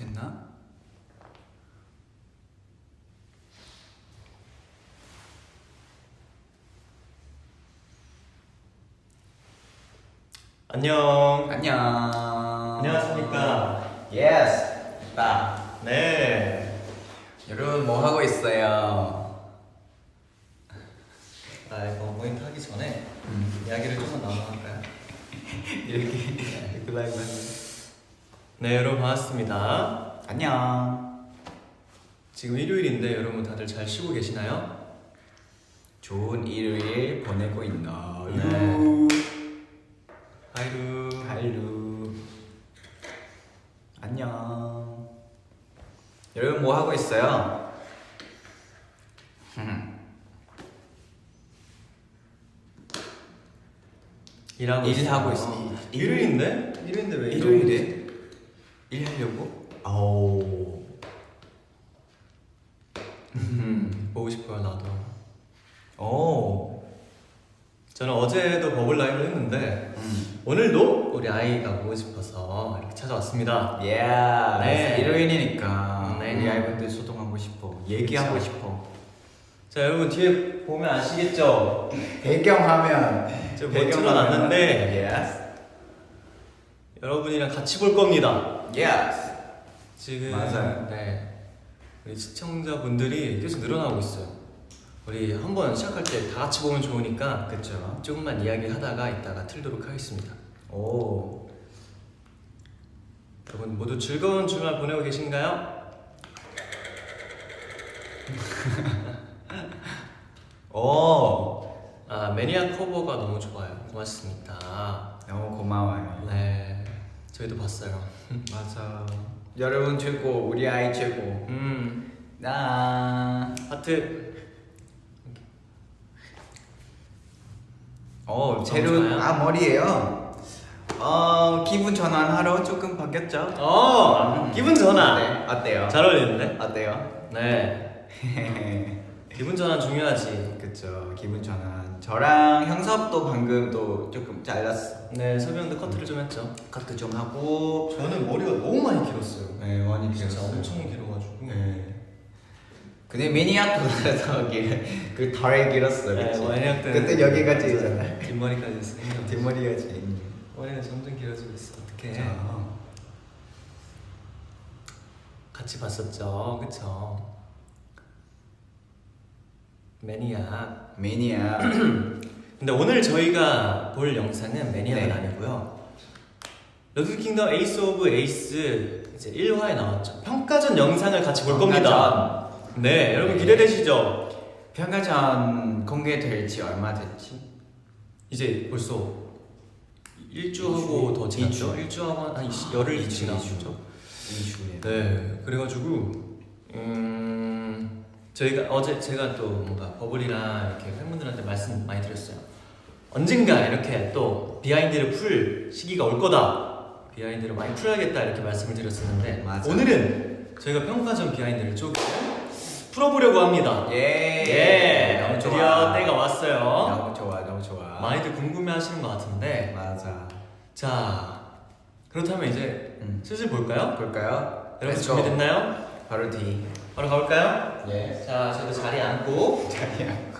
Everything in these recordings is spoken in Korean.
됐나? 안녕. 안녕. 안녕하십니까. 예스. 나. 네. 여러분 뭐 하고 있어요? 이거 모니터 하기 전에 이야기를 조금 나눠볼까요? 이렇게 라이브 하는. 네, 여러분 반갑습니다. 안녕. 지금 일요일인데 여러분 다들 잘 쉬고 계시나요? 좋은 일요일 보내고 있나요? 네. 하이루. 하이루. 안녕. 여러분 뭐 하고 있어요? 일하고 일하고 있어요. 있어. 일요일인데? 일요일인데 왜 일요일에 일하려고? 오. 보고 싶어요 나도. 오. 저는 어제도 버블 라이브를 했는데 오늘도 우리 아이가 보고 싶어서 이렇게 찾아왔습니다. 예. 네. 일요일이니까 네. 우리 아이분들 소통하고 싶어. 얘기하고 그쵸. 싶어. 자, 여러분 뒤에 보면 아시겠죠? 배경화면. 제가 못 틀어놨는데 예스. 여러분이랑 같이 볼 겁니다. 예스. 지금 맞아요. 네, 우리 시청자분들이 계속 늘어나고 있어요. 우리 한번 시작할 때 다 같이 보면 좋으니까 그쵸. 조금만 이야기하다가 이따가 틀도록 하겠습니다. 오. 여러분 모두 즐거운 주말 보내고 계신가요? 오. 매니아 커버가 너무 좋아요. 고맙습니다. 너무 고마워요. 네, 저희도 봤어요. 맞아. 여러분 최고. 우리 아이 최고. 나. 하트. 새로운 좋아요. 머리예요. 기분 전환하러 조금 바뀌었죠? 기분 전환. 네. 어때요? 잘 어울리는데? 어때요? 네. 기분 전환 중요하지. 그쵸. 기분 전환. 저랑 형섭도 방금 또 조금 잘랐어. 네, 서비형도 커트를 좀 했죠. 카트 좀 하고. 저는 머리가 너무 많이 길었어요. 네, 많이 진짜 길었어요. 엄청 길어가지고. 네. 근데 매니아크보다 그 덜 길었어. 네, 그치? 매니악 때는 그때 여기까지 있잖아. 뒷머리까지 있어. 뒷머리까지. 머리가 점점 길어지고 있어. 어떡해. 자. 같이 봤었죠, 그쵸? 매니악. 매니아. 근데 오늘 저희가 볼 영상은 매니악은 네. 아니고요. 러드 킹덤 에이스 오브 에이스 이제 1화에 나왔죠. 평가전 영상을 같이 볼 겁니다. 네, 여러분 네. 기대되시죠? 평가전 공개될지 얼마 됐지? 이제 벌써 일주하고 더 지났죠? 일주하고 한 열흘 지났죠? 2주에. 네, 그래가지고 저희가 어제 제가 또 뭔가 버블이랑 이렇게 팬분들한테 말씀 많이 드렸어요. 언젠가 이렇게 또 비하인드를 풀 시기가 올 거다. 비하인드를 많이 풀어야겠다 이렇게 말씀을 드렸었는데 맞아. 오늘은 저희가 평가전 비하인드를 조금 풀어보려고 합니다. 예. 너무 드디어 좋아. 때가 왔어요. 너무 좋아, 너무 좋아. 많이들 궁금해하시는 것 같은데 맞아. 자 그렇다면 이제 슬슬 볼까요? 볼까요? 여러분 Let's go. 준비됐나요? 바로 뒤. 바로 가볼까요? 예. 자 저도 자리에 앉고 자리야.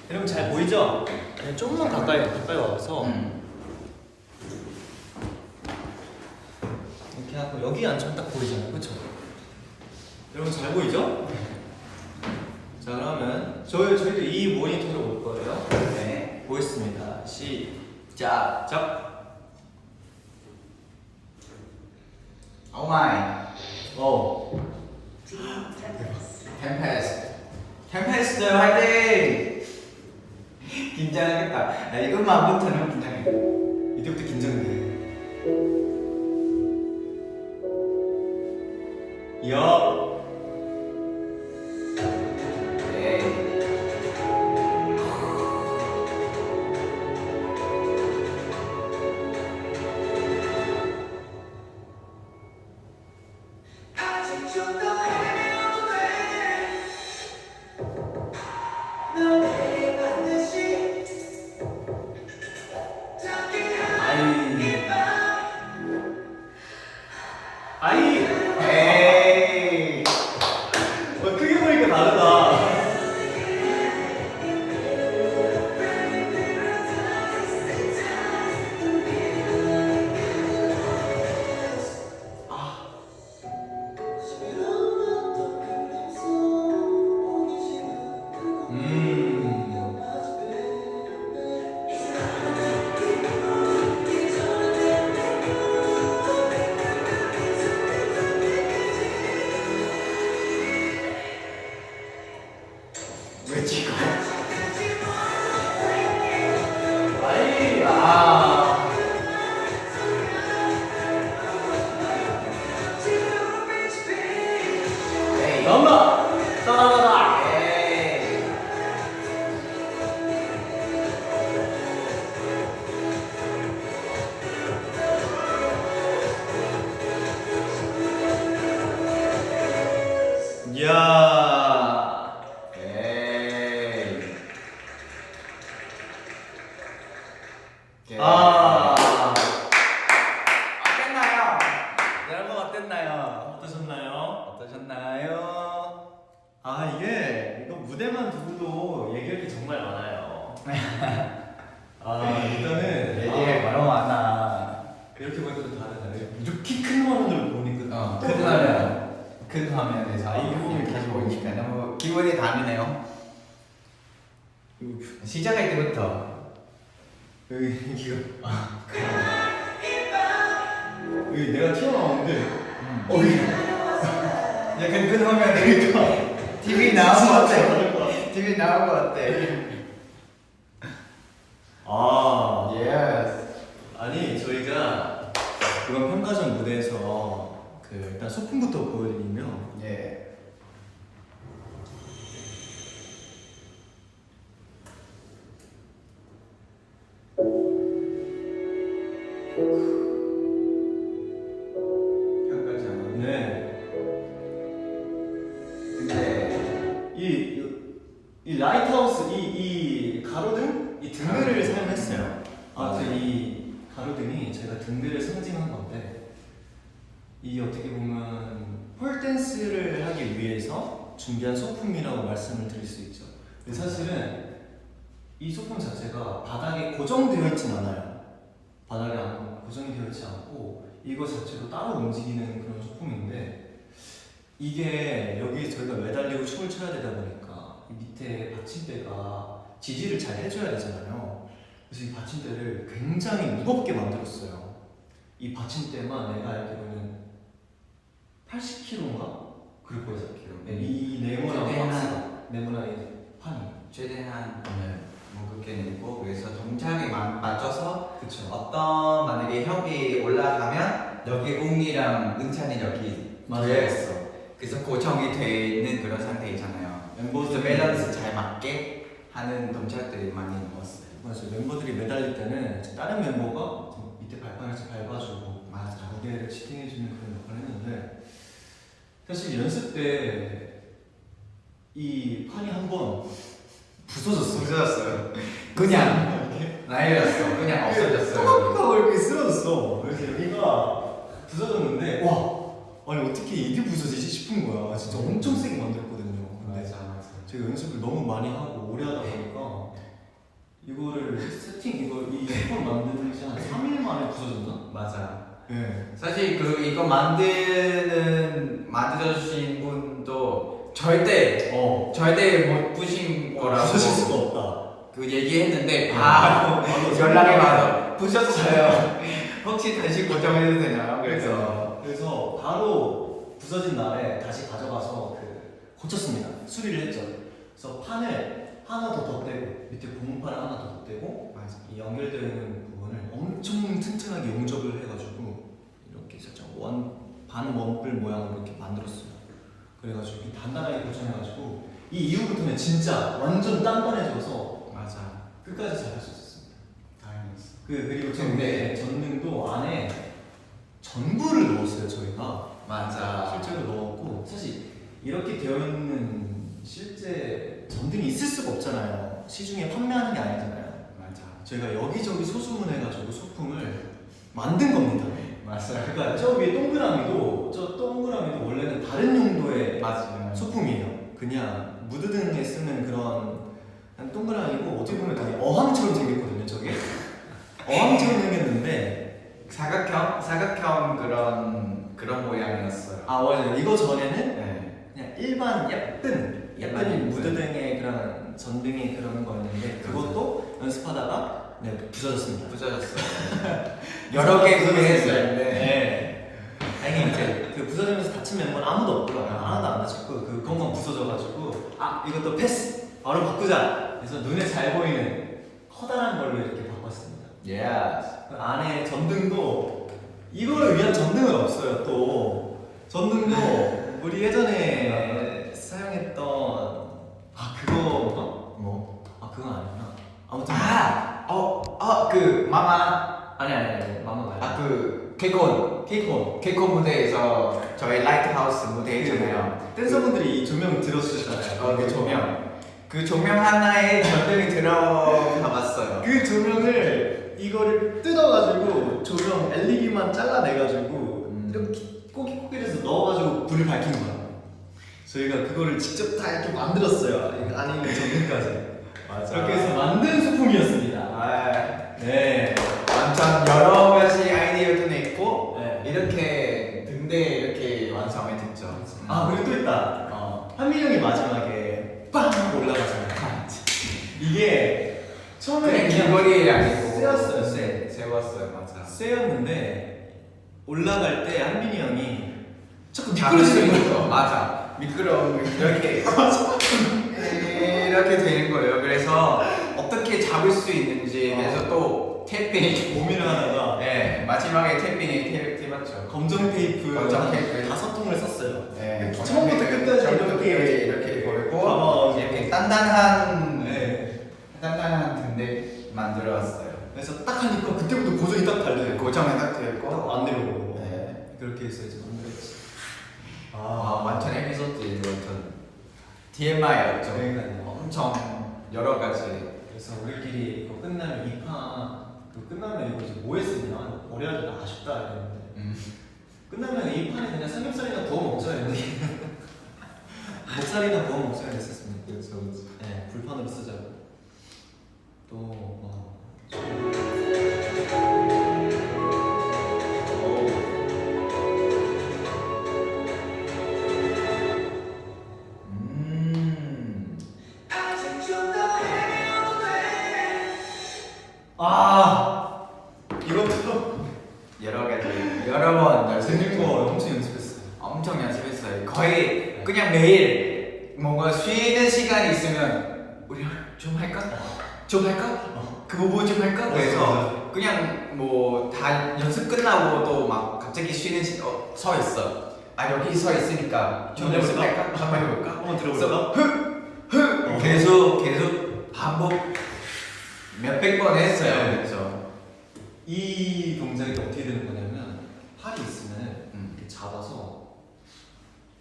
여러분 잘 보이죠? 네, 조금만 가까이 와서 이렇게 하고 여기 앉으면 딱 보이잖아요, 그렇죠? 여러분 잘 보이죠? 자 그러면 저희도 이 모니터로 올 거예요. 네. 보겠습니다. 시작. 오 마이. 템페스트 화이팅! 긴장하겠다. 나 이것만부터는 긴장해. 이때부터 긴장돼. 야. 아이 이야. 에이. 아. 어땠나요? 여러분 어땠나요? 어떠셨나요? 어떠셨나요? 아 이거 무대만 두고도 얘기할 게 정말 많아요. 아 일단은 얘기할 거 너무 많아. 이렇게 보니까 좀 다르네. 이렇게 큰 화면을 보니까 또 큰 화면. 큰 화면에서 이 부분을 다시 보니까 너무 기분이 다르네요. 시작할 때부터 이거 여기 내가 튀어나오는데 약간 큰 화면에 TV 나온 거 같아. TV 나온 거 같아. 아 예스. 아니 저희가 이번 평가전 무대에서 그 일단 소품부터 보여드리면 예. 평가전. 네. 근데 이 라이트하우스 이 가로등 이 등들을 사용했어요. 아무튼 이 가로등이 제가 등들을 상징한 건데 이 어떻게 보면 폴댄스를 하기 위해서 준비한 소품이라고 말씀을 드릴 수 있죠. 근데 사실은 이 소품 자체가 바닥에 고정되어 있진 않아요. 바닥에 고정이 되어 있지 않고 이거 자체로 따로 움직이는 그런 소품인데 이게 여기 저희가 매달리고 춤을 춰야 되다 보니까 이 밑에 받침대가 지지를 잘 해줘야 되잖아요. 그래서 이 받침대를 굉장히 무겁게 만들었어요. 이 받침대만 내가 알기로는 80kg인가? 그럴 거예요. 80kg. 이 네모난 박스가 네모난 이 판이 최대한 무겁게 내고 그래서 동작에 맞춰서 그쵸. 어떤 만약에 형이 올라가면 여기 웅이랑 은찬이 여기 맞아요. 들어있어. 그래서 고정이 돼 있는 그런 상태이잖아요. 그래서 밸런스 잘 맞게 하는 동작들이 많이 넣었어요. 맞아요. 멤버들이 매달릴 때는 다른 멤버가 밑에 발판을 밟아주고 맞아. 무게를 지탱해주는 그런 역할을 했는데 사실 연습 때 이 판이 한번 부서졌어요. 부서졌어요. 그냥 날렸어. 그냥 없어졌어요. 하고 이렇게 쓰러졌어. 그래서 여기가 부서졌는데 와 아니 어떻게 이게 부서지지 싶은 거야. 진짜 엄청 세게 만들었거든요. 근데 맞아. 제가 연습을 너무 많이 하고 오래 하다 보니까 이거를 이 소품 만드는 지 한 3일 만에 부서졌나? 맞아. 네. 사실 이거 만들어주신 분도 절대 못 부신 거라고 부서질 수가 없다. 그 얘기했는데 바로 연락이 와서 부셨어요. 혹시 다시 고정해도 되나요? 그래서 바로 부서진 날에 다시 가져가서 고쳤습니다. 수리를 했죠. 그래서 판을 하나 더 덧대고 밑에 고무판을 하나 더 덧대고 맞아. 이 연결되어 있는 부분을 엄청 튼튼하게 용접을 해가지고 이렇게 살짝 반 원뿔 모양으로 이렇게 만들었어요. 그래가지고 단단하게 고정해가지고 이 이후부터는 진짜 완전 단단해져서 맞아. 끝까지 잘 할 수 있었습니다. 다행이었어. 그리고 근데 전등도 안에 전구를 넣었어요 저희가. 맞아. 실제로 넣었고 사실 이렇게 되어 있는 실제 전등이 있을 수가 없잖아요. 시중에 판매하는 게 아니잖아요. 맞아. 저희가 여기저기 소수문해가지고 소품을 만든 겁니다. 맞아. 그러니까 저 위에 동그라미도 원래는 다른 용도의 맞아. 소품이에요. 그냥 무드등에 쓰는 그런 한 동그라미고 어떻게 보면 되게 어항처럼 생겼거든요. 저게 어항처럼 생겼는데 사각형 그런 모양이었어요. 아 맞아요. 이거 전에는 네. 그냥 일반 예쁜 예쁜 무드등의 그런 전등의 그런 거였는데 그것도 연습하다가 부서졌습니다. 부서졌어요. 여러 개 구매했어요. 네. 다행히 이제 부서지면서 다친 멤버는 아무도 없고요. 하나도 안 다쳤고 그것만 부서져가지고 이것도 패스 바로 바꾸자. 그래서 눈에 잘 보이는 커다란 걸로 이렇게 바꿨습니다. 예스. 그 안에 전등도 이거를 위한 전등은 없어요. 또 전등도 우리 예전에 사용했던 그거인가? 뭐? 그건 아니구나. 아무튼 그 마마. 아니 마마 말고 개콘 케이코 무대에서 저희 라이트하우스 무대잖아요. 댄서분들이 이 조명 들어주셨잖아요. 그 조명 하나에 전등이 들어가봤어요. 그 조명을 이거를 뜯어가지고 조명 LED만 잘라내가지고 이렇게 꼬깃꼬깃해서 넣어가지고 불을 밝힌 거야. 저희가 그거를 직접 다 이렇게 만들었어요. 이거 안에 있는 전등까지. 맞아. 이렇게 해서 만든 소품이었습니다. 아, 네. 완전 여러 가지 아이디어도 냈고 네. 이렇게 등대 이렇게 완성이 됐죠. 아 그리고 또 있다. 한민이 형이 마지막에 빵 올라가잖아요. 이게 처음에 그냥 길거리 아니고 쎄였어요. 세웠어요, 맞아. 쎄였는데 올라갈 때 한민이 형이 자꾸 잡을 수 미끄러지는 있는 거예요. 거 맞아. 미끄러운 거 이렇게 이렇게 되는 거예요. 그래서 어떻게 잡을 수 있는지 그래서 또 탭핑 고민을 하다가 네 마지막에 탭핑에 탭았죠. 검정 테이프 검정 테이프 5통을 썼어요. 네, 처음부터 끝까지 이렇게 걸고 가방 이렇게 단단한 네. 등대 만들어왔어요. 그래서 딱 하니까 그때부터 고정이 딱 달려요. 고정에 딱 되고 안 내려오고. 네. 그렇게 해서 이제 만들었지. 완전 에피소드 완전 TMI였죠. 그러니까요. 엄청 여러 가지. 그래서 우리끼리 이거 끝나면 2판 끝나면 이거 이제 뭐 했으면 오래하기 아쉽다 이랬는데 끝나면 2판에 그냥 삼겹살이나 구워 먹자 이랬는데 목살이나 구워 먹자 이랬었습니다. 그렇죠. 네, 불판으로 쓰자고. 또 이것도 여러 가지 여러 번 재밌는 거 연습했고 엄청 연습했어요. 엄청 연습했어요. 거의 그냥 매일 뭔가 쉬는 시간이 있으면 우리 좀 할까? 좀 할까? 그 부분 좀 할까? 그래서 그냥 뭐 다 연습 끝나고 또 막 갑자기 쉬는 서 있어. 아 여기 서 있으니까 좀 연습할까? 한번 해볼까? 한번 들어볼까? 계속 반복 몇백 번 했어요. 네. 그래서 이 동작이 어떻게 되는 거냐면 팔이 있으면 음. 이렇게 잡아서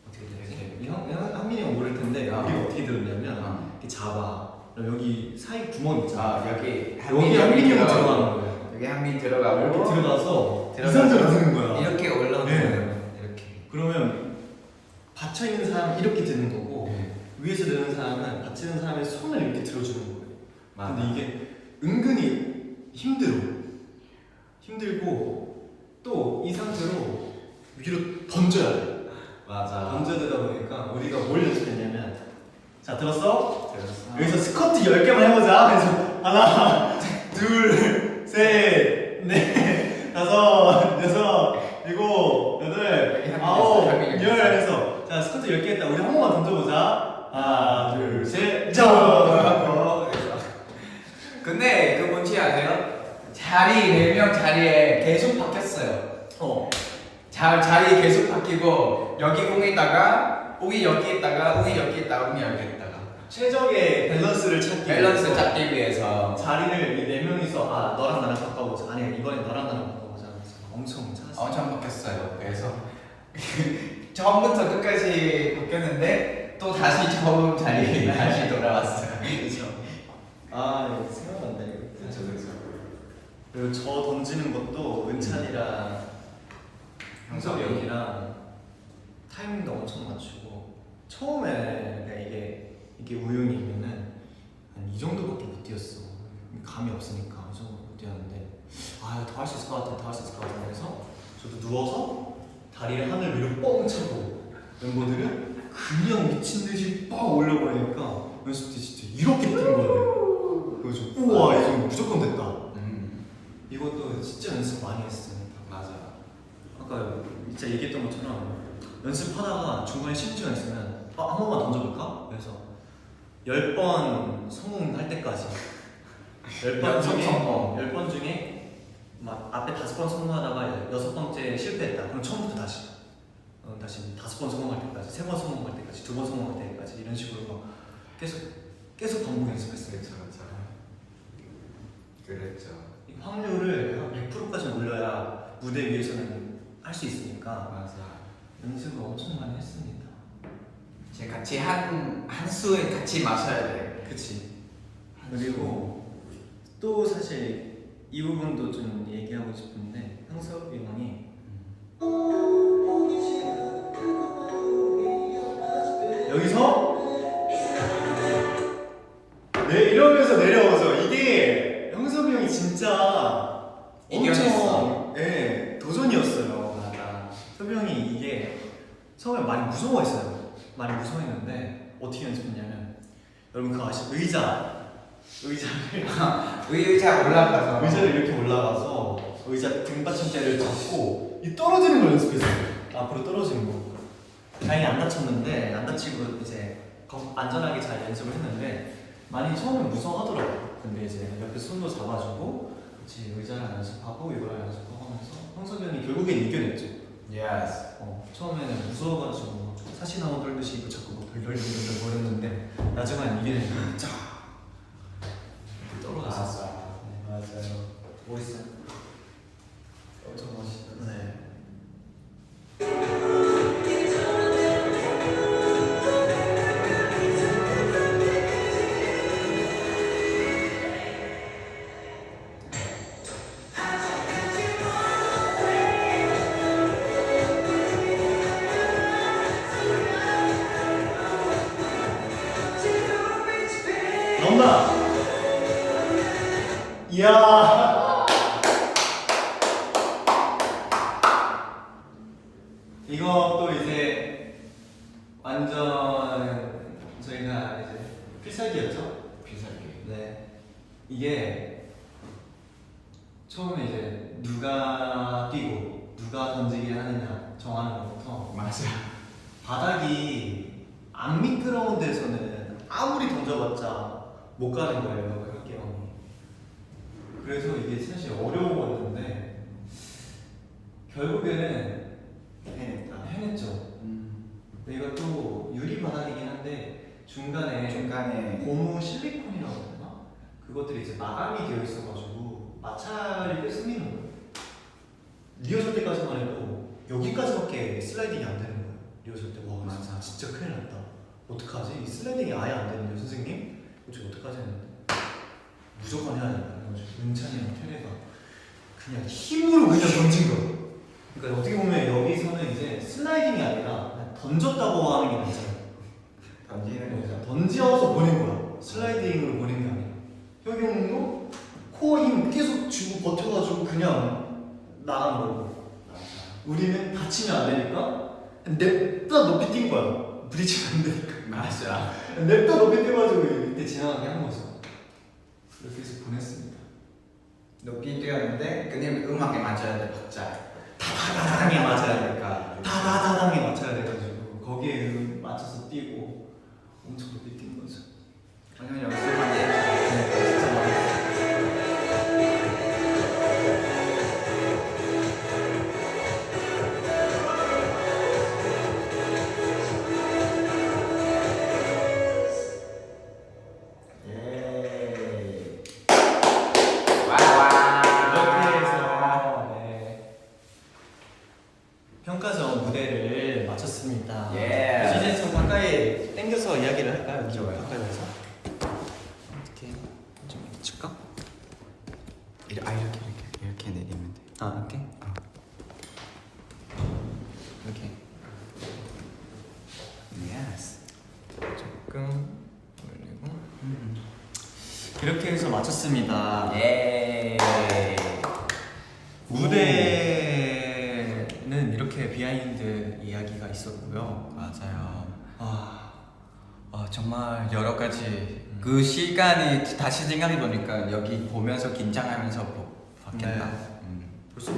어떻게 이렇게. 되지? 한민이 형 모를 텐데 아. 우리가 어떻게 들었냐면 이렇게 잡아. 그럼 여기 사이 구멍 있잖아. 여기 여기 한민이 형 들어가는 거예요. 여기 한민 들어가고 이렇게 들어가서 들어가서 이상적으로 드는 거야. 이렇게 올라오는 네. 거예요. 이렇게. 그러면 받쳐 있는 사람은 이렇게 드는 거고 네. 위에서 드는 사람은 받쳐 있는 사람의 손을 이렇게 들어주는 거예요. 맞아. 근데 이게 은근히 힘들고 또 이 상태로 위로 던져야 돼. 맞아. 던져야 되다 보니까 우리가 뭘 연습했냐면 자 들었어? 들었어. 여기서 스쿼트 10개만 해보자. 그래서 하나 둘셋넷 다섯 여섯 일곱 여덟 아홉 열 해서 자 스쿼트 10개 했다. 우리 한 번만 던져보자. 하나 둘셋 점. 근데 그 뭔지 아세요? 자리 4명 자리에 계속 바뀌었어요. 자리 계속 바뀌고 여기 공에 있다가 우이 여기 있다가 우이 여기 있다가 우이 여기 있다가 최적의 밸런스를 찾기 밸런스 위해서 잡기 위해서 자리를 이 네 명이서 아 너랑 나랑 바꿔보자. 아니 이번엔 너랑 나랑 바꿔보자. 그래서 엄청 찾았어. 엄청 바뀌었어요. 그래서 처음부터 끝까지 바뀌었는데 또 다시 처음 자리에 다시 돌아왔어요. 그렇죠. 아 이거 생각난다 이거. 그렇죠. 그리고 저 던지는 것도 은찬이랑 형섭이 형이랑 타이밍도 엄청 맞추고 처음에 내가 이게 우연히 있면은 한 이 정도밖에 못 뛰었어. 감이 없으니까 이 정도 못 뛰었는데 아 더 할 수 있을 것 같아, 더 할 수 있을 것 같아. 그래서 저도 누워서 다리를 하늘 위로 뻥 차고 멤버들은 그냥 미친 듯이 빡 올려버리니까 연습 때 진짜 이렇게 뛴 거예요. 그래서 우와 이 정도 무조건 됐다. 이것도 진짜 연습 많이 했습니다. 맞아. 아까 진짜 얘기했던 것처럼 연습하다가 중간에 쉬는 시간 있으면 한 번만 던져볼까? 그래서 10번 성공할 때까지 10번 중에 성공. 10번 중에 막 앞에 5번 성공하다가 6번째 실패했다. 그럼 처음부터 다시 다시 5번 성공할 때까지 3번 성공할 때까지 2번 성공할 때까지 이런 식으로 막 계속 반복 연습했어요. 그랬죠. 이 확률을 한 100%까지 올려야 무대 위에서는 할 할 수 있으니까 맞아. 연습을 엄청 많이 했습니다. 이제 같이 한 술은 같이 마셔야 돼. 그치. 그리고 또 사실 이 부분도 좀 얘기하고 싶은데 형섭이 형이 여기서 이러면서 내려오죠. 이게 형섭이 형이 진짜 이겨냈어. 엄청 도전이었어요. 맞아.섭이 형이 이게 처음에 많이 무서워했어요. 많이 무서워했는데 어떻게 연습했냐면 여러분 그거 아시죠? 의자 올라가서 의자를 이렇게 올라가서 의자 등받침대를 잡고 이 떨어지는 걸 연습했어요. 앞으로 떨어지는 거. 다행히 안 다쳤는데 안 다치고 이제 안전하게 잘 연습을 했는데 많이 처음에 무서워하더라고요. 근데 이제 옆에 손도 잡아주고 같이 의자를 연습하고 이거를 연습하고 하면서 형섭이 형이 결국엔 이겨냈죠. 예스. 처음에는 무서워가지고 사시나무 떨듯이 이거 자꾸 뭐 덜덜덜덜 거렸는데 나중엔 이겨내니까 쫙 떨어졌어. 네, 맞아요. 멋있어요. 엄청 멋있다. 네. 나온다. 이야. 이거 또 이제 완전 저희가 이제 필살기였죠? 비싸게. 네. 이게 처음에 이제 누가 뛰고 누가 던지게 하느냐 정하는 것부터 맞아. 바닥이 안 미끄러운 데서는 아무리 던져봤자 못 가는 거예요, 혈기 형이. 그래서 이게 사실 어려웠는데 결국에는 해냈죠. 근데 이것도 유리 바닥이긴 한데 중간에 고무 실리콘이라고 해야 되나? 그것들이 이제 마감이 되어 있어가지고 마찰이 생기는 거예요. 리허설 때까지만 해도 여기까지밖에 슬라이딩이 안 되는 거예요. 리허설 때 와, 맞아. 진짜 큰일 났다. 어떡하지? 이 슬라이딩이 아예 안 되는데 선생님? 이거 어떡하지 했는데 무조건 해야 된다. 그래가지고 은찬이랑 태래가 그냥 힘으로 그냥 던진 거예요. 그러니까 어떻게 보면 여기서는 이제 슬라이딩이 아니라 그냥 던졌다고 하는 게 맞아요. 던지는 거죠. 던져서 보낸 거야. 슬라이딩으로 보낸 게 아니라. 혁이 형도 코어 힘 계속 주고 버텨가지고 그냥 나간 거고. 우리는 다치면 안 되니까 냅다 높이 뛴 거야. 부딪히면 안 되니까. 맞아. 냅다 높이 뛰어가지고 이때 지나가게 한 거죠. 그렇게 해서 보냈습니다. 높이 뛰었는데 근데 음악에 맞춰야 돼. 박자. 다다다당에 맞아야 되니까. 다다다당에 맞춰야 돼가지고 거기에 맞춰서 뛰고 엄청 높이 뛴 거죠. 왜냐면 연습만 해. 네, 진짜 많았어요. 예. 와. 이렇게 해서 평가전 무대를 마쳤습니다. 예. 이제 좀 가까이 당겨서 이야기를 할까요? 여기 좋아요. 가까이 와서 어떻게 좀 칠까? 이렇게 내리면 돼. 아 이렇게? 이렇게 예스. 조금 올리고 이렇게 해서 마쳤습니다. 예. 무대는 이렇게 비하인드 이야기가 있었고요. 맞아요. 아, 정말 여러 가지 그 시간이 다시 생각해 보니까 여기 보면서 긴장하면서 봤겠다. 네. 벌써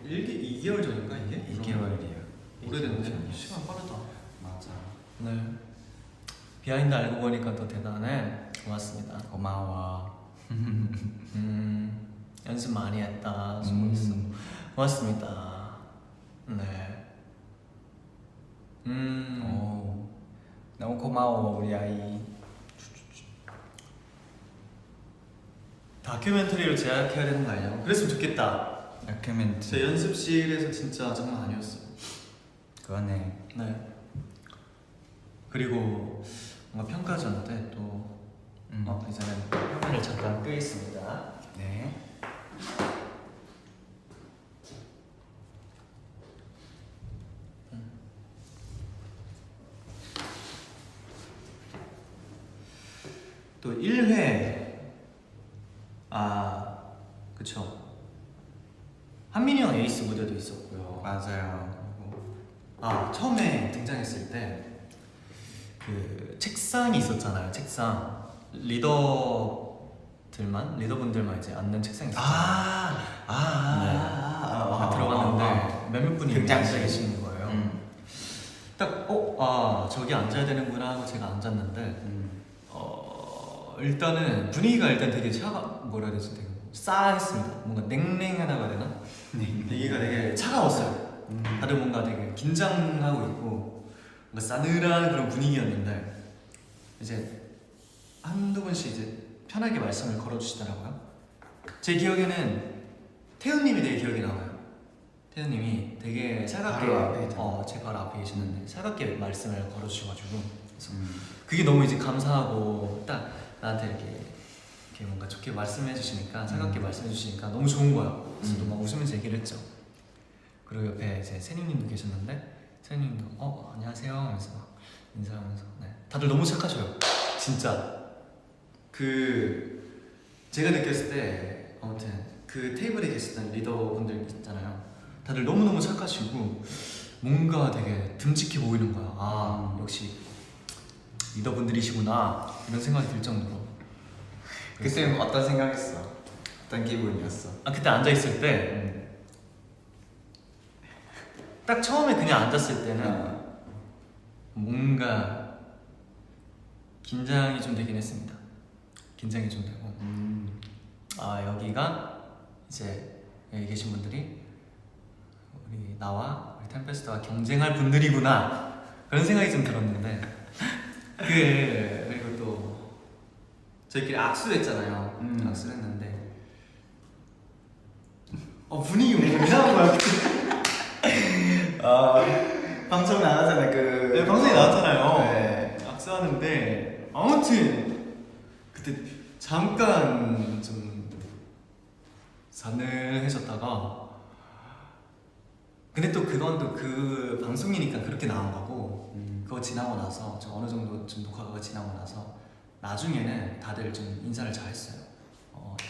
2개월 전인가 이게? 2개월이에요. 오래됐네. 시간 빠르다. 맞아. 네. 비하인드 알고 보니까 또 대단해. 고맙습니다. 고마워. 연습 많이 했다. 수고했어. 고맙습니다. 네. 오, 너무 고마워 우리 아이. 다큐멘터리로 제작해야 되는 거 아니야? 그랬으면 좋겠다. 이렇게 멘트. 제 연습실에서 진짜 장난 아니었어요. 그거네. 네. 그리고 뭔가 평가전 때 또 이제는 화면을 잠깐 끄겠습니다. 네. 또 1회 그쵸, 한민이 형 에이스 무대도 있었고요. 맞아요. 처음에 등장했을 때 그 책상이 있었잖아요. 책상 리더분들만 이제 앉는 책상이 있었잖아요. 들어갔는데 몇몇 분이 앉아 계시는 거예요. 딱 저기 앉아야 되는구나 하고 제가 앉았는데 일단은 분위기가 일단 되게 뭐라 해야 되지? 되게 싸했습니다. 뭔가 냉랭하다고 해야 되나? 분위기가 되게 차가웠어요. 다들 뭔가 되게 긴장하고 있고 뭔가 싸늘한 그런 분위기였는데 이제 한두 분씩 이제 편하게 말씀을 걸어주시더라고요. 제 기억에는 태훈님이 되게 기억이 남아요. 태훈님이 되게 살갑게 제 바로 앞에 계시는데 살갑게 말씀을 걸어주셔가지고 그래서 그게 너무 이제 감사하고 딱 나한테 이렇게 뭔가 좋게 말씀해 주시니까 살갑게 말씀해 주시니까 너무 좋은 거야. 그래서 또 막 웃으면서 얘기를 했죠. 그리고 옆에 이제 세닝님도 계셨는데 세닝님도 안녕하세요 하면서 막 인사하면서 다들 너무 착하셔요. 진짜 제가 느꼈을 때 아무튼 그 테이블에 계시던 리더분들 있잖아요. 다들 너무너무 착하시고 뭔가 되게 듬직해 보이는 거야. 역시 리더분들이시구나 이런 생각이 들 정도로. 그때 어떤 생각했어? 어떤 기분이었어? 그때 앉아있을 때 딱 처음에 그냥 앉았을 때는 뭔가 긴장이 좀 되긴 했습니다. 긴장이 좀 되고 여기가 이제 여기 계신 분들이 나와 우리 템페스트와 경쟁할 분들이구나 그런 생각이 좀 들었는데 그리고 또 저희끼리 악수를 했잖아요. 악수를 했는데 분위기 뭐 이상한 거야. 방송 나왔잖아. 네, 방송에 나왔잖아요. 네. 악수하는데 아무튼 그때 잠깐 좀 사늘해졌다가 근데 또 그건 또 그 방송이니까 그렇게 나온 거고 그거 지나고 나서 좀 어느 정도 좀 녹화가 지나고 나서 나중에는 다들 좀 인사를 잘 했어요.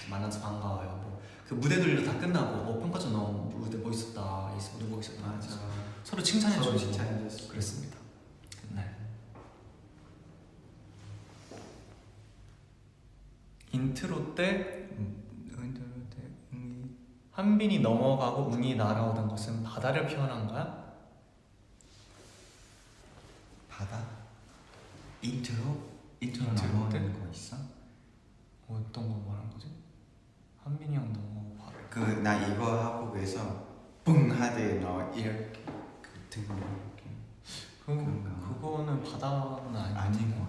만나서 반가워요. 그 무대들도 다 끝나고 평가전 너무 무대 멋있었다, 에이스 무대 멋있었다. 맞아. 서로 칭찬해주고 칭찬해줬어. 그랬습니다. 네. 인트로 때 한빈이 넘어가고 웅이 날아오던 것은 바다를 표현한 거야? 바다? 인트로 인트로 나오는 거 있어? 어떤 거 말하는 거지? 한빈이 형 넘어가. 나 이거 하고 그래서 뿡 하되 너 이렇게 등 이렇게. 그거는 바다는 아닌 것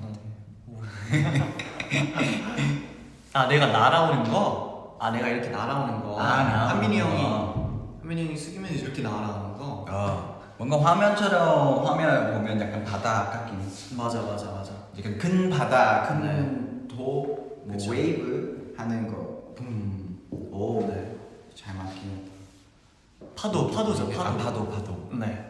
같아. 내가 날아오는 거? 내가 이렇게 날아오는 거. 한빈이 형이 숙이면 이렇게 날아오는 거. 뭔가 화면을 보면 약간 바다 같긴 있어. 맞아. 약간 큰 바다, 큰 네. 도, 그쵸. 웨이브 하는 거. 오, 네. 잘 맞긴. 파도죠. 파도. 네.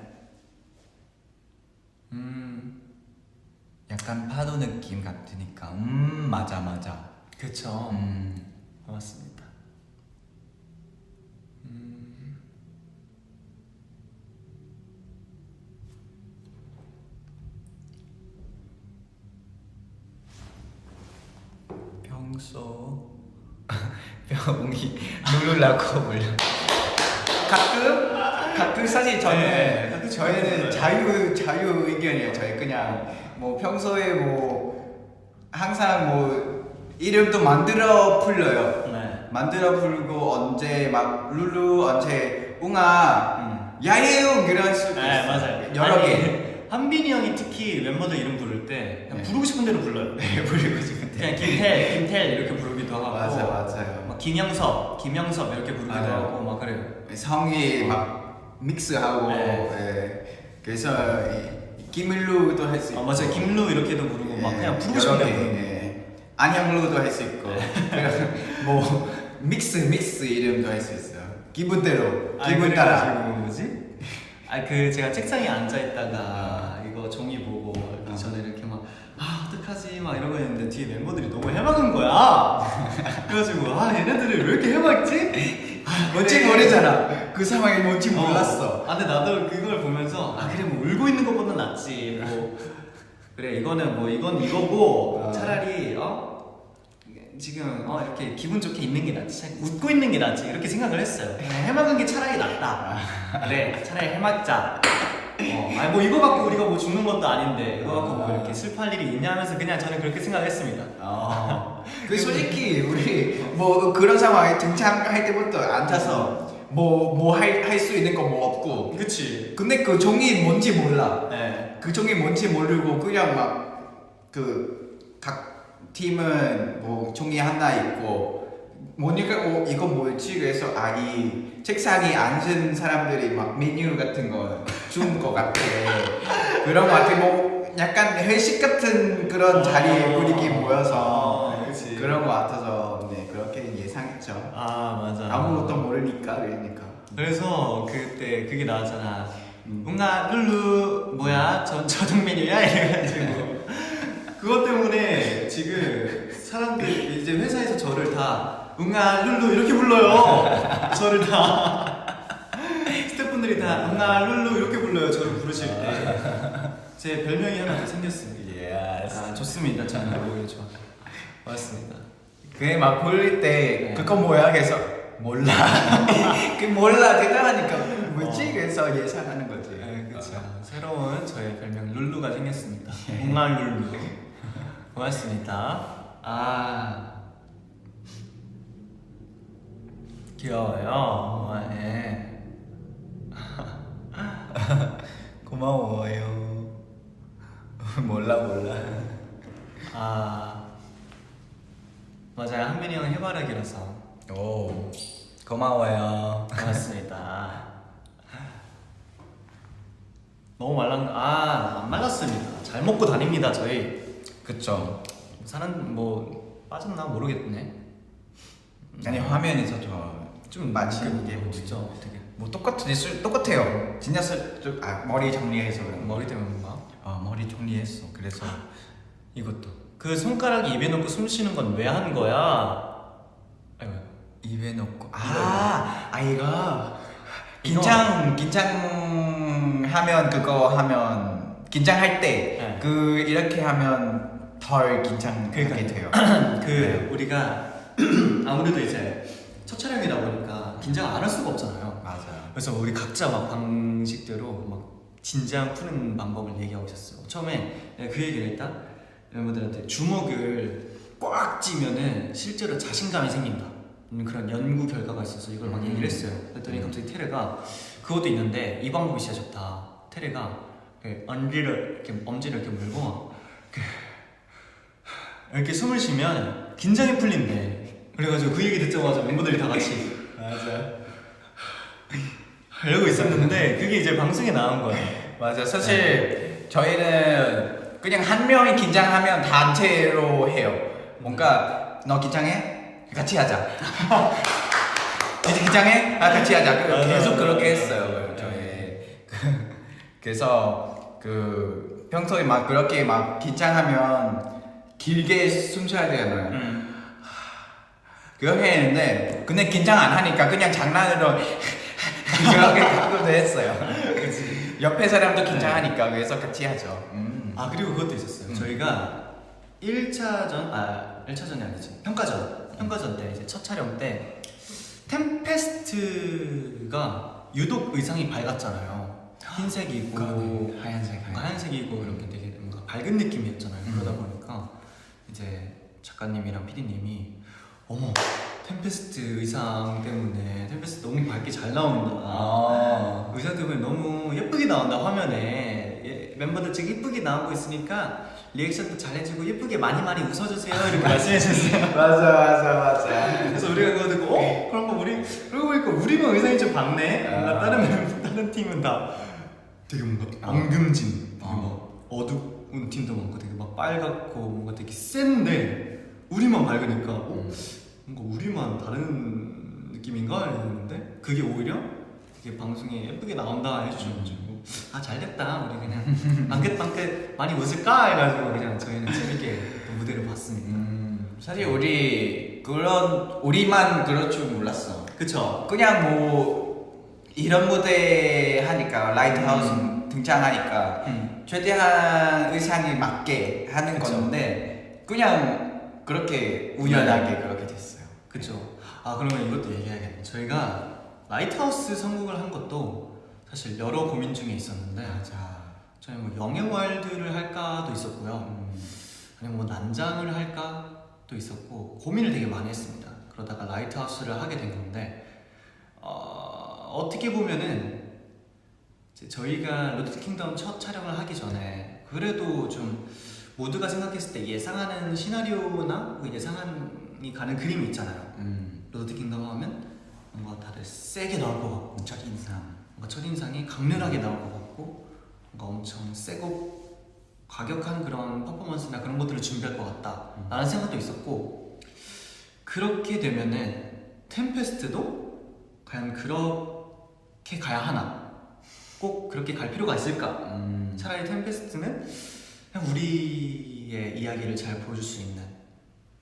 약간 파도 느낌 같으니까. 맞아. 그쵸. 맞습니다. 평소 병이 누르려고 몰려. 가끔 사실 저희는 자유 의견이에요. 저희 그냥 뭐 평소에 뭐 항상 뭐 이름도 만들어 불러요. 네. 만들어 불고 언제 막 룰루 언제 웅아 야예요 그런 식으로. 네, 맞아요. 여러 개. 한빈이 형이 특히 멤버들 이름 부를 때 그냥 부르고 싶은 대로 불러요. 부르고 싶은데. 그냥 김텔 이렇게 부르기도 하고. 맞아요. 막 김영섭 이렇게 부르기도 맞아요. 하고 막 그래요. 성이 막 믹스하고 네. 예. 그래서 김일루도 할 수 있고 맞아요. 김루 이렇게도 부르고 막 그냥 부르고 싶은 여러 게 개, 부르고. 예. 안녕루도 할 수 있고 뭐 믹스 이름도 할 수 있어요. 기분대로 기분 따라. 뭐지? 그 제가 책상에 앉아 있다가 이거 종이 보고 저는 이렇게 막 어떡하지 막 이러고 있는데 뒤에 멤버들이 너무 해맑은 거야. 그래가지고 얘네들이 왜 이렇게 해맑지? 뭔지 모르잖아. 그 상황이 뭔지 몰랐어. 근데 나도 그걸 보면서 그래 뭐 울고 있는 것보다 낫지 뭐 그래 이거는 뭐 이건 이거고 차라리 지금 이렇게 기분 좋게 있는 게 낫지 차라리 웃고 있는 게 낫지 이렇게 생각을 했어요. 해맑은 게 차라리 낫다. 그래 차라리 해맑자. 뭐 이거 갖고 우리가 뭐 죽는 것도 아닌데 이거 갖고 뭐 이렇게 슬퍼할 일이 있냐 하면서 그냥 저는 그렇게 생각했습니다. 그 솔직히 우리 뭐 그런 상황에 등장할 때부터 앉아서 뭐 할 수 있는 거 뭐 없고. 그치. 근데 그 종이 뭔지 몰라. 네. 그 종이 뭔지 모르고 그냥 막 그 각 팀은 뭐 종이 하나 있고 뭐니까 이거 뭐였지? 그래서 이 책상에 앉은 사람들이 막 메뉴 같은 거 준 거 같아. 그런 거 같아. 뭐 약간 회식 같은 그런 자리에 분위기 모여서 그치. 그런 거 같아서 네 그렇게 예상했죠. 맞아. 아무것도 모르니까 그러니까. 그래서 그때 그게 나왔잖아. 웅아 룰루 뭐야? 저녁 메뉴야? 이래가지고 그것 때문에 지금 사람들 이제 회사에서 저를 다 웅아 룰루 이렇게 불러요. 저를 다 스태프분들이 다 웅아 룰루 이렇게 불러요. 저를 부르실 때. 제 별명이 하나 더 생겼습니다. 좋습니다. 저는 오히려 좋아. 맞습니다. 그게 막 부를 때 그거 뭐야? 그래서 몰라. 그 몰라. 그다 하니까 뭐지? 그래서 예상하는 거지. 그렇죠. 새로운 저의 별명 룰루가 생겼습니다. 웅아 룰루. 고맙습니다. 귀여워요. 네. 고마워요. 몰라. 맞아요. 한민이 형은 해바라기라서. 오, 고마워요. 고맙습니다. 너무 안 말랐습니다. 잘 먹고 다닙니다, 저희. 그쵸. 사람 뭐 빠졌나 모르겠네. 아니 화면에서 좀 맞히는 게 진짜 어떻게? 뭐 똑같아요. 진짜 머리 정리해서 그런 거. 머리 때문인가? 머리 정리했어. 그래서 이것도. 그 손가락 입에 넣고 숨 쉬는 건 왜 한 거야? 아이고. 입에 넣고 이거 긴장하면 그거 하면 긴장할 때 그 이렇게 하면 덜 긴장하게 돼요. 네. 우리가 아무래도 이제 첫 촬영이다 보니까 긴장 안 할 수가 없잖아요. 맞아요. 그래서 우리 각자 막 방식대로 막 긴장 푸는 방법을 얘기하고 있었어요. 처음에 내가 그 얘기를 했다. 멤버들한테 주먹을 꽉 쥐면은 실제로 자신감이 생긴다. 그런 연구 결과가 있어서 이걸 막 얘기를 했어요. 그랬더니 갑자기 테레가 그것도 있는데 이 방법이 진짜 좋다. 테레가 엄지를 이렇게 물고 이렇게 숨을 쉬면 긴장이 풀린대. 그래가지고 그 얘기 듣자마자 멤버들이 다 같이 맞아 이러고 있었는데 그게 이제 방송에 나온 거예요. 맞아. 사실 저희는 그냥 한 명이 긴장하면 단체로 해요. 뭔가 너 긴장해? 같이 하자. 이제 긴장해? 같이 하자. 계속 그렇게 했어요. 저희. 그래서 그 평소에 막 그렇게 막 긴장하면 길게 숨 쉬어야 되잖아요. 그렇게 했는데 근데 긴장 안 하니까 그냥 장난으로 그렇게 가끔도 했어요. 옆에 사람도 긴장하니까 그래서 같이 하죠. 그리고 그것도 있었어요. 저희가 1차전이 아니지. 평가전 때 이제 첫 촬영 때 템페스트가 유독 의상이 밝았잖아요. 흰색이고 하얀색이고 이렇게 되게 뭔가 밝은 느낌이었잖아요. 그러다 보니까 이제 작가님이랑 PD님이 어머 템페스트 의상 때문에 템페스트 너무 밝게 잘 나온다. 의상 때문에 너무 예쁘게 나온다 화면에 멤버들 지금 예쁘게 나오고 있으니까 리액션도 잘해주고 예쁘게 많이 웃어주세요 이렇게 말씀해주세요. 맞아. 그래서 우리가 그거 듣고 그런 거 우리 그러고 보니까 우리만 의상이 좀 밝네. 뭔가 다른 팀은 다 되게 뭔가 엉금진, 되게 막 어두운 팀도 많고 되게 막 빨갛고 뭔가 되게 센데 우리만 밝으니까 뭔가 우리만 다른 느낌인가 이랬는데 그게 오히려 되게 방송에 예쁘게 나온다 해주셔가지고 아 잘됐다 우리 그냥 방긋방긋 많이 웃을까 해가지고 그냥 저희는 재밌게 또 무대를 봤습니다. 사실 우리만 그럴 줄 몰랐어. 그쵸? 그냥 뭐 이런 무대 하니까 라이트하우스 등장하니까 최대한 의상에 맞게 하는 그쵸. 건데 그냥 그렇게 우연하게 그렇게 됐어요. 그쵸? 아 그러면 이것도 얘기해야겠네. 저희가 라이트하우스 선곡을 한 것도 사실 여러 고민 중에 있었는데 저희 뭐 영예월드를 할까도 있었고요. 아니면 뭐 난장을 할까도 있었고 고민을 되게 많이 했습니다. 그러다가 라이트하우스를 하게 된 건데 어떻게 보면은 이제 저희가 로드 킹덤 첫 촬영을 하기 전에 그래도 좀 모두가 생각했을 때 예상하는 시나리오나 그 예상이 가는 그림이 있잖아요. 로드 킹덤 하면 뭔가 다들 세게 나올 것 같고 뭔가 첫인상이 강렬하게 나올 것 같고 뭔가 엄청 세고 과격한 그런 퍼포먼스나 그런 것들을 준비할 것 같다 라는 생각도 있었고 그렇게 되면은 템페스트도 과연 그렇게 가야 하나? 꼭 그렇게 갈 필요가 있을까? 차라리 템페스트는 그냥 우리의 이야기를 잘 보여줄 수 있는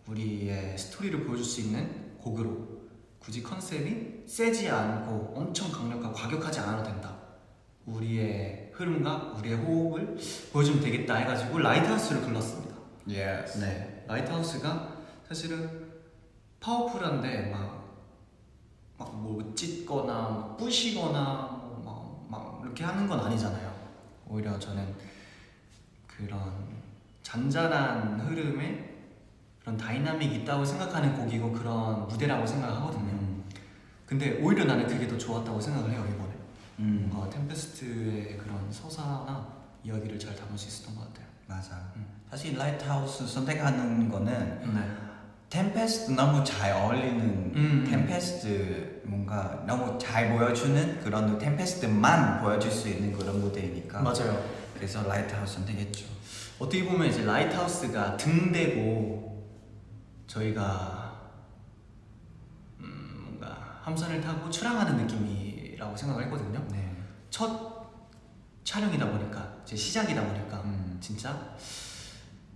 우리의 스토리를 보여줄 수 있는 곡으로 굳이 컨셉이 세지 않고 엄청 강력하고 과격하지 않아도 된다. 우리의 흐름과 우리의 호흡을 보여주면 되겠다 해가지고 라이트하우스를 불렀습니다. Yes. 네, 라이트하우스가 사실은 파워풀한데 막뭐 찢거나 막 부시거나 막 이렇게 하는 건 아니잖아요. 오히려 저는 그런 잔잔한 흐름에 그런 다이나믹이 있다고 생각하는 곡이고 그런 무대라고 생각하거든요. 근데 오히려 나는 그게 더 좋았다고 생각을 해요 이번에. 뭔가 템페스트의 그런 서사나 이야기를 잘 담을 수 있었던 것 같아요. 맞아. 사실 라이트하우스 선택하는 거는 네. 템페스트 너무 잘 어울리는 템페스트 뭔가 너무 잘 보여주는 그런 템페스트만 보여줄 수 있는 그런 무대이니까. 맞아요. 그래서 라이트하우스 선택했죠. 어떻게 보면 이제 라이트하우스가 등대고 저희가 뭔가 함선을 타고 출항하는 느낌이라고 생각을 했거든요. 네. 첫 촬영이다 보니까 이제 시작이다 보니까 진짜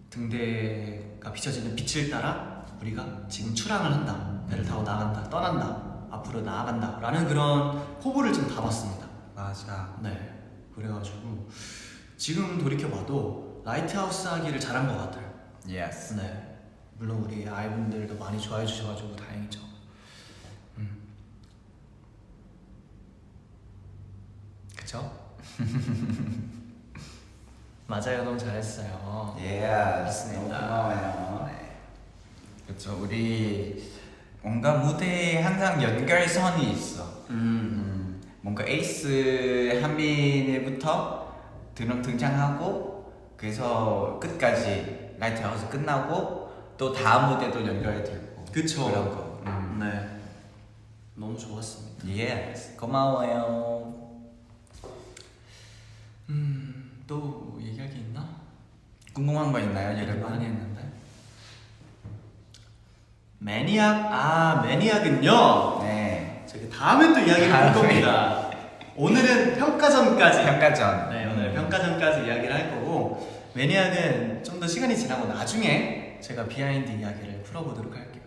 등대가 비춰지는 빛을 따라 우리가 지금 출항을 한다, 배를 타고 나간다, 떠난다, 앞으로 나아간다 라는 그런 포부를 좀 담았습니다. 맞아. 네, 그래가지고 지금 돌이켜봐도 라이트하우스 하기를 잘한 것 같아요. Yes. 네, 물론 우리 아이분들도 많이 좋아해 주셔가지고 다행이죠. 그쵸? 맞아요, 너무 잘했어요. 맞습니다. 고마워요. 네. 그렇죠. 우리 뭔가 무대에 항상 연결선이 있어. 뭔가 에이스 한빈이부터 드럼 등장하고 그래서 끝까지 라이트하우스 끝나고 또 다음 무대도 연결되고. 그쵸. 그런 거. 네, 너무 좋았습니다. Yes. 고마워요. 또 얘기할 게 있나? 궁금한 거 있나요, 얘기 여러분? 많이 했는데. 매니악, 매니악은요. 네. 저기 다음에 또 이야기를 볼 다음에. 겁니다. 오늘은 평가전까지. 평가전. 네, 오늘 평가전까지 이야기를 할 거고 매니악은 좀 더 시간이 지나고 나중에 제가 비하인드 이야기를 풀어보도록 할게요.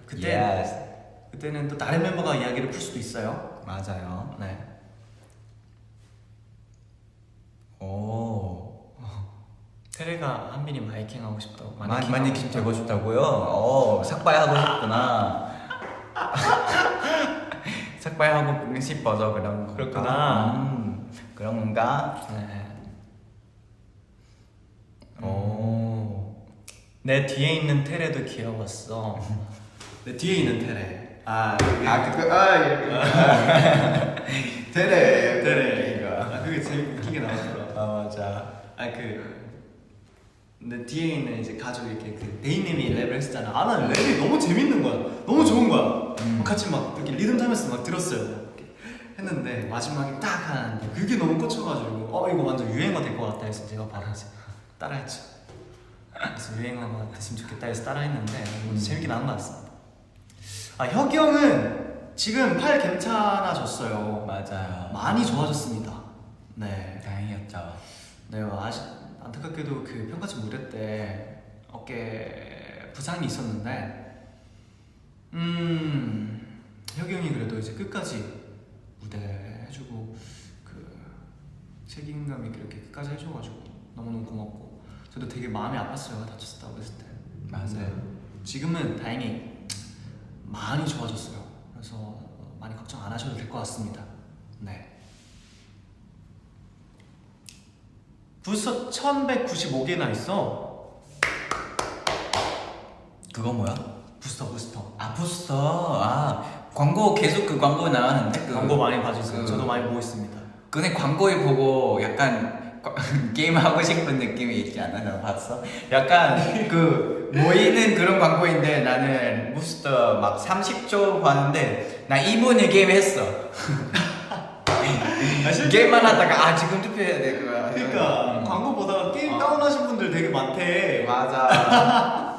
그때는 또 다른 멤버가 이야기를 풀 수도 있어요. 맞아요. 네. 오. 테레가 한빈이 마이킹 하고 싶다고 많이 되고 싶다고요? 오, 삭발하고 싶구나. 삭발하고 싶어서 그런 건가? 그렇구나. 그런 건가? 네. 오. 내 뒤에 있는 테레도 귀여웠어. 내 뒤에 있는 테레. 테레. 테레. 그게 제일 웃기게 나왔더라. 맞아. 근데 뒤에 있는 이제 가족 이렇게 그 데이님이 랩을 했었잖아. 아 나는 랩이 너무 재밌는 거야. 너무 좋은 거야. 같이 막 이렇게 리듬 타면서 막 들었어요. 이렇게 했는데 마지막에 딱 하는데 그게 너무 꽂혀가지고 이거 완전 유행어 될 것 같다 해서 제가 바로 이제 따라했죠. 그래서 유행어가 됐으면 좋겠다 해서 따라했는데 재밌게 나온 것 같습니다. 혁이 형은 지금 팔 괜찮아졌어요. 맞아요. 많이 좋아졌습니다. 네. 다행이었죠. 네, 안타깝게도 그 평가전 무대 때 어깨 부상이 있었는데, 혁이 형이 그래도 이제 끝까지 무대 해주고 그 책임감 있게 이렇게 끝까지 해줘가지고 너무너무 고맙고 저도 되게 마음이 아팠어요. 다쳤다고 했을 때. 맞아요. 지금은 다행히 많이 좋아졌어요. 그래서 많이 걱정 안 하셔도 될 것 같습니다. 네. 부스터 1195개나 있어. 그거 뭐야? 부스터. 아 부스터. 아 광고 계속 그 광고 나왔는데 그 광고 많이 봐주세요. 저도 많이 보고 있습니다. 근데 광고에 보고 약간 게임 하고 싶은 느낌이 있지 않아? 너 봤어? 약간 그 모이는 그런 광고인데 나는 부스터 막 30초 봤는데 나 2분의 게임 했어. 게임만 하다가 지금 투표해야 될 거야. 그러니까 광고 보다가 게임 다운하신 분들 되게 많대. 맞아.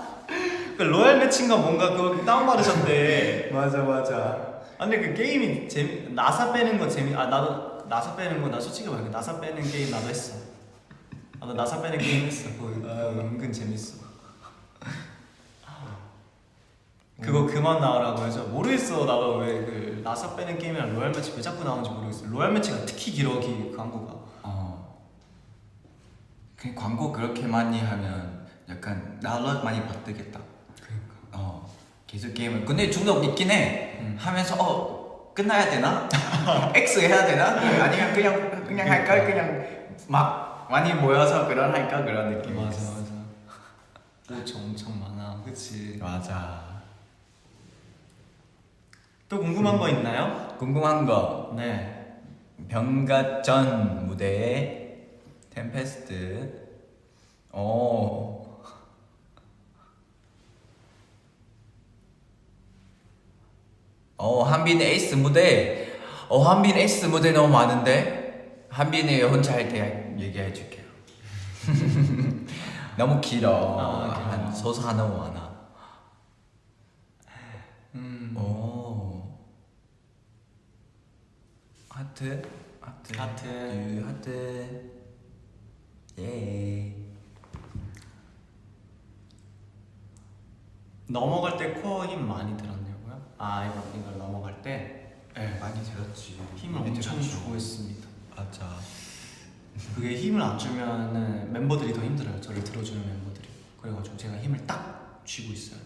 그 로얄 매칭가 뭔가 그거 다운받으셨대. 맞아. 아니 그 게임이 나사 빼는 거 나도 나사 빼는 거 나 솔직히 말해 나사 빼는 게임 나도 했어. 나도 나사 빼는 게임 했어. 그거 은근 재밌어. 그거 그만 나오라고 해서 모르겠어. 나도 왜 그 나사 빼는 게임이랑 로얄 매치 왜 자꾸 나오는지 모르겠어. 로얄 매치가 특히 길어 그 광고가. 그 광고 그렇게 많이 하면 약간 다운로드 많이 받겠다. 그러니까. 계속 게임을. 근데 중독 있긴 해. 하면서 끝나야 되나? X 해야 되나? 아니면 그냥 할까? 그냥 막 많이 모여서 할까? 그런 느낌. 맞아. 오차 엄청 많아. 그치. 맞아. 또 궁금한 거 있나요? 궁금한 거. 네. 병가전 무대에 템페스트. 한빈 에이스 무대. 한빈 에이스 무대 너무 많은데 한빈이 혼자 할 때 얘기해 줄게요. 너무 길어. 한 소사 너무 많아. 하트. 예. 넘어갈 때 코어 힘 많이 들었냐고요? 이걸 넘어갈 때 많이 들었지. 힘을 엄청 주고 있습니다. 맞아. 그게 힘을 안 주면은 멤버들이 더 힘들어요. 저를 들어주는 멤버들이. 그래가지고 제가 힘을 딱 쥐고 있어야 돼.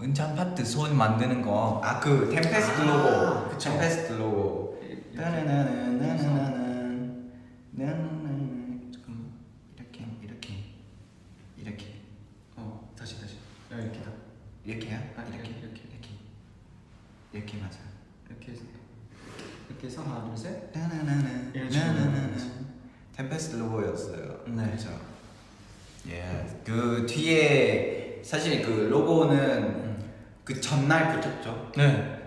은찬 파트 손 만드는 거. 그 템페스트 로고. 그쵸. 템페스트 로고. 잠깐만. 이렇게. 다시. 이렇게다. 이렇게야? 이렇게. 이렇게 맞아. 이렇게 해서 하나, 둘, 셋. 템페스트 로고였어요. 네. 그렇죠. 그 뒤에 사실 그 로고는 그 전날 붙였죠. 네.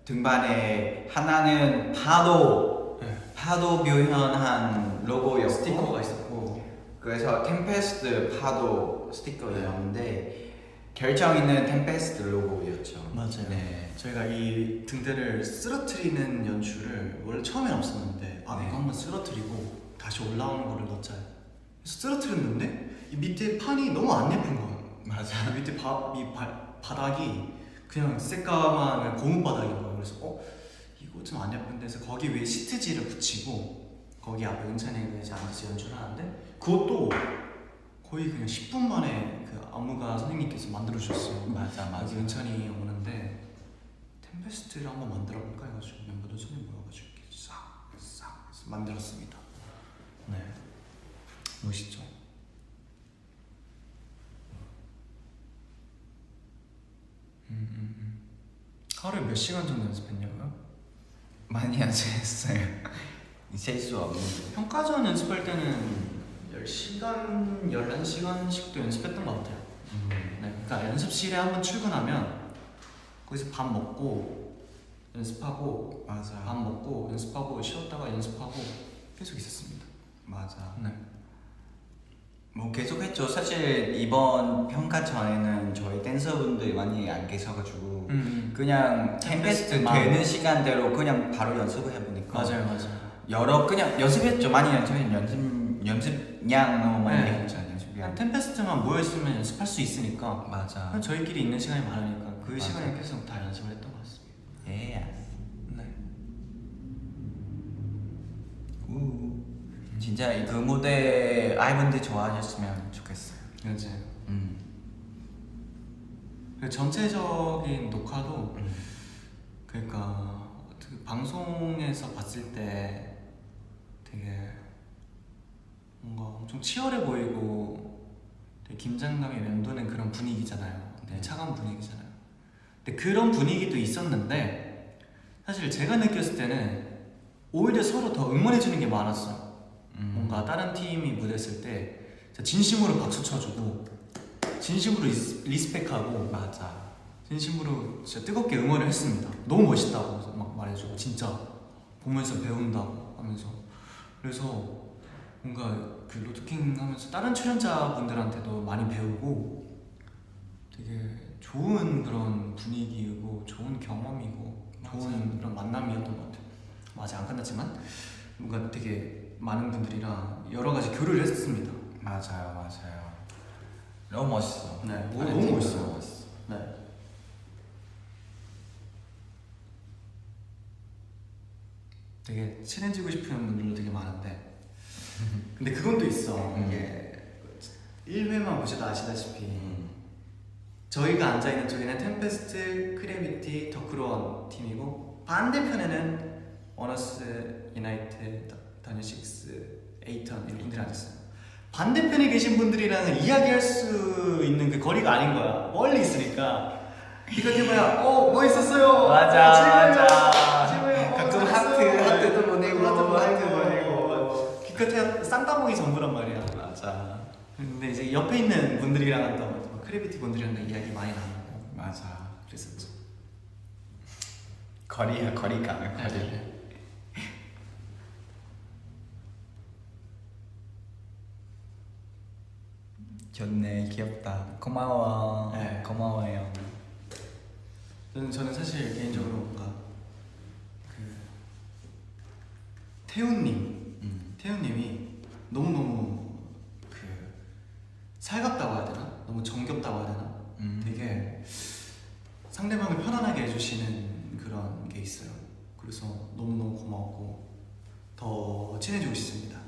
등반에 하나는 파도 묘현한 로고였고 스티커가 있었고. 그래서 템페스트 파도 스티커였는데 결정 있는 템페스트 로고였죠. 맞아요. 네. 저희가 이 등대를 쓰러트리는 연출을 원래 처음엔 없었는데 이거 한번 쓰러트리고 다시 올라오는 거를 넣자. 그래서 쓰러트렸는데 이 밑에 판이 너무 안 예쁜 거야. 맞아. 밑에 바닥이 그냥 새까만 고무 바닥인 거예요. 그래서 이거 좀 안 예쁜데 해서 거기 위에 시트지를 붙이고 거기 앞에 은찬이가 이제 앉아서 연출을 하는데 그것도 거의 그냥 10분 만에 그 안무가 선생님께서 만들어 주셨어요. 맞아. 여기 은찬이 오는데 템페스트를 한번 만들어 볼까 해가지고 멤버들 손에 모여가지고 이렇게 싹 해서 만들었습니다. 네, 멋있죠. 하루에 몇 시간 정도 연습했냐고요? 많이 연습했어요. 셀 수 없는. 평가전 연습할 때는 10시간, 11시간씩도 연습했던 것 같아요. 네, 그러니까 연습실에 한번 출근하면 거기서 밥 먹고 연습하고 맞아. 밥 먹고 연습하고 쉬었다가 연습하고 계속 있었습니다. 맞아. 네. 뭐 계속했죠. 사실 이번 평가 전에는 저희 댄서분들이 많이 안 계셔가지고 그냥 템페스트 템페스트만. 되는 시간대로 그냥 바로 연습을 해보니까 맞아요. 여러 그냥 연습했죠. 많이 연습량 너무 많이 네. 했죠. 연습량. 그냥 템페스트만 모여있으면 연습할 수 있으니까 맞아. 그냥 저희끼리 있는 시간이 많으니까 그 맞아. 시간에 계속 다 연습을 했던 것 같습니다. 예. 네. 진짜 그 무대 아이분들 좋아하셨으면 좋겠어요. 맞아요. 그 전체적인 녹화도 그러니까 어떻게 방송에서 봤을 때 되게 뭔가 엄청 치열해 보이고 되게 긴장감이 맴도는 그런 분위기잖아요. 되게 네. 차가운 분위기잖아요. 근데 그런 분위기도 있었는데 사실 제가 느꼈을 때는 오히려 서로 더 응원해주는 게 많았어요. 뭔가 다른 팀이 무대 했을 때 진짜 진심으로 박수 쳐주고 진심으로 리스펙하고 맞아. 진심으로 진짜 뜨겁게 응원을 했습니다. 너무 멋있다고 막 말해주고 진짜 보면서 배운다고 하면서 그래서 뭔가 그 로드킹 하면서 다른 출연자분들한테도 많이 배우고 되게 좋은 그런 분위기이고 좋은 경험이고 좋은 그런 만남이었던 것 같아요. 아직 안 끝났지만 뭔가 되게 많은 분들이랑 여러 가지 교류를 했습니다. 맞아요. 너무 멋있어. 네, 너무 멋있어요. 네. 되게 친해지고 싶은 분들도 되게 많은데 근데 그건 또 있어. 이게 1회만 보셔도 아시다시피 저희가 앉아있는 쪽에는 템페스트, 크래비티, 더크로원 팀이고 반대편에는 어너스, 유나이트, 더뉴식스, 에이턴 이런 분들이 앉았어요. 반대편에 계신 분들이랑은 이야기할 수 있는 그 거리가 아닌 거야. 멀리 있으니까 이거 해봐야 뭐 있었어요. 최고예요. 각종 잘했어요. 하트도 보내고 하트 보내고 기껏해야 쌍따봉이 전부란 말이야. 맞아. 근데 이제 옆에 있는 분들이랑은 또 크래비티 분들이랑 이야기 많이 나누고 맞아. 그랬었죠. 거리감. 좋네. 귀엽다. 고마워. 네. 고마워요. 저는 사실 개인적으로 뭔가 그 태훈님이 너무너무 그 살갑다고 해야 되나? 너무 정겹다고 해야 되나? 되게 상대방을 편안하게 해주시는 그런 게 있어요. 그래서 너무너무 고마웠고 더 친해지고 싶습니다.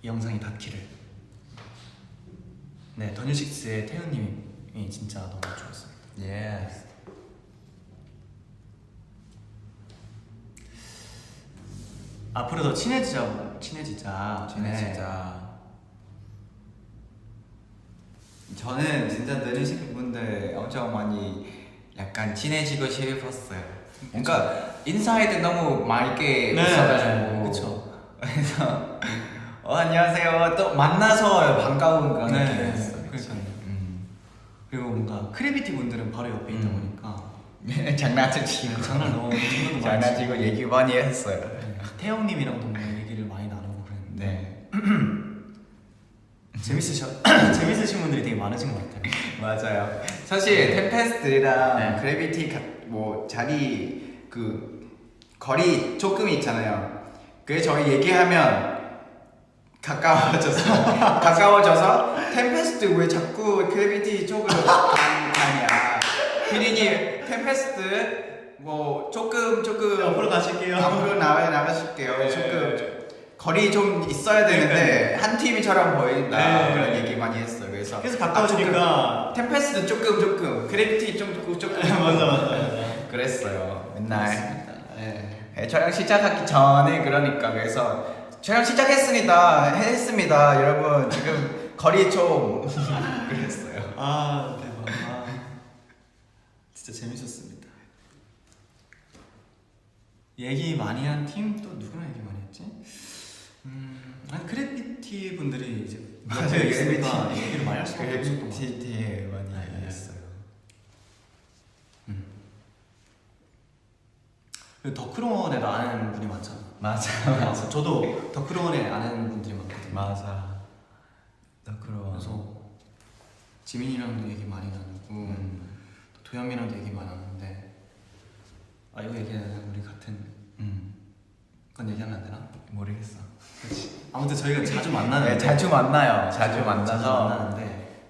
이 영상이 닿기를. 네, 더뉴식스의 태훈님이 진짜 너무 좋았습니다. 예. 앞으로 더 친해지자. 저는 진짜 느리신 분들 엄청 많이 약간 친해지고 싶었어요. 뭔가 인사할 때 너무 맑게 웃어가지고. 그쵸. 그래서 안녕하세요. 또 만나서 반가운 그런 느낌이었어요. 그러니까요. 그리고 뭔가 크래비티 분들은 바로 옆에 있다 보니까 장난치고 장난치고 얘기 많이 했어요. 태영님이랑도 뭔가 얘기를 많이 나누고 그랬는데 네. 재밌으신 분들이 되게 많으신 것 같아요. 맞아요. 사실 템페스트랑 네. 그래비티 뭐 자리 그 거리 조금 있잖아요. 그래서 저희 얘기하면 가까워져서 템페스트 왜 자꾸 그래비티 쪽으로 가냐. 피디님 템페스트 뭐 조금 앞으로 가실게요. 앞으로 나가실게요. 네. 조금 거리 좀 있어야 되는데 한 팀이처럼 보인다. 네. 그런 얘기 많이 했어요. 그래서 계속 가까워지니까 템페스트 조금 그래비티 조금 맞아. 그랬어요. 맨날 네. 촬영 시작하기 전에 그러니까 그래서 촬영 했습니다. 여러분 지금 거리 좀 그랬어요. 아 대박. 진짜 재밌었습니다. 얘기 많이 한 팀 또 누구랑 얘기 많이 했지? 아니 크래비티 분들이 이제 맞아요, 옆에 있으니까 크래비티. 얘기를 많이 할 수밖에 없었던 것 같아요. 크래비티에 많이 네. 했어요. 그리고 더크론에도 아는 분이 많잖아. 맞아. 저도 더크론에 아는 분들이 많거든요. 맞아. 나 그럼. 그래서 지민이랑도 얘기 많이 나누고 또 도현이랑도 얘기 많이 나누는데 이거 얘기하면 우리 같은 건 얘기하면 안 되나? 모르겠어. 그렇지. 아무튼 저희가 자주 만나는데 네, 자주 만나요. 자주 자주 만나서 만나는데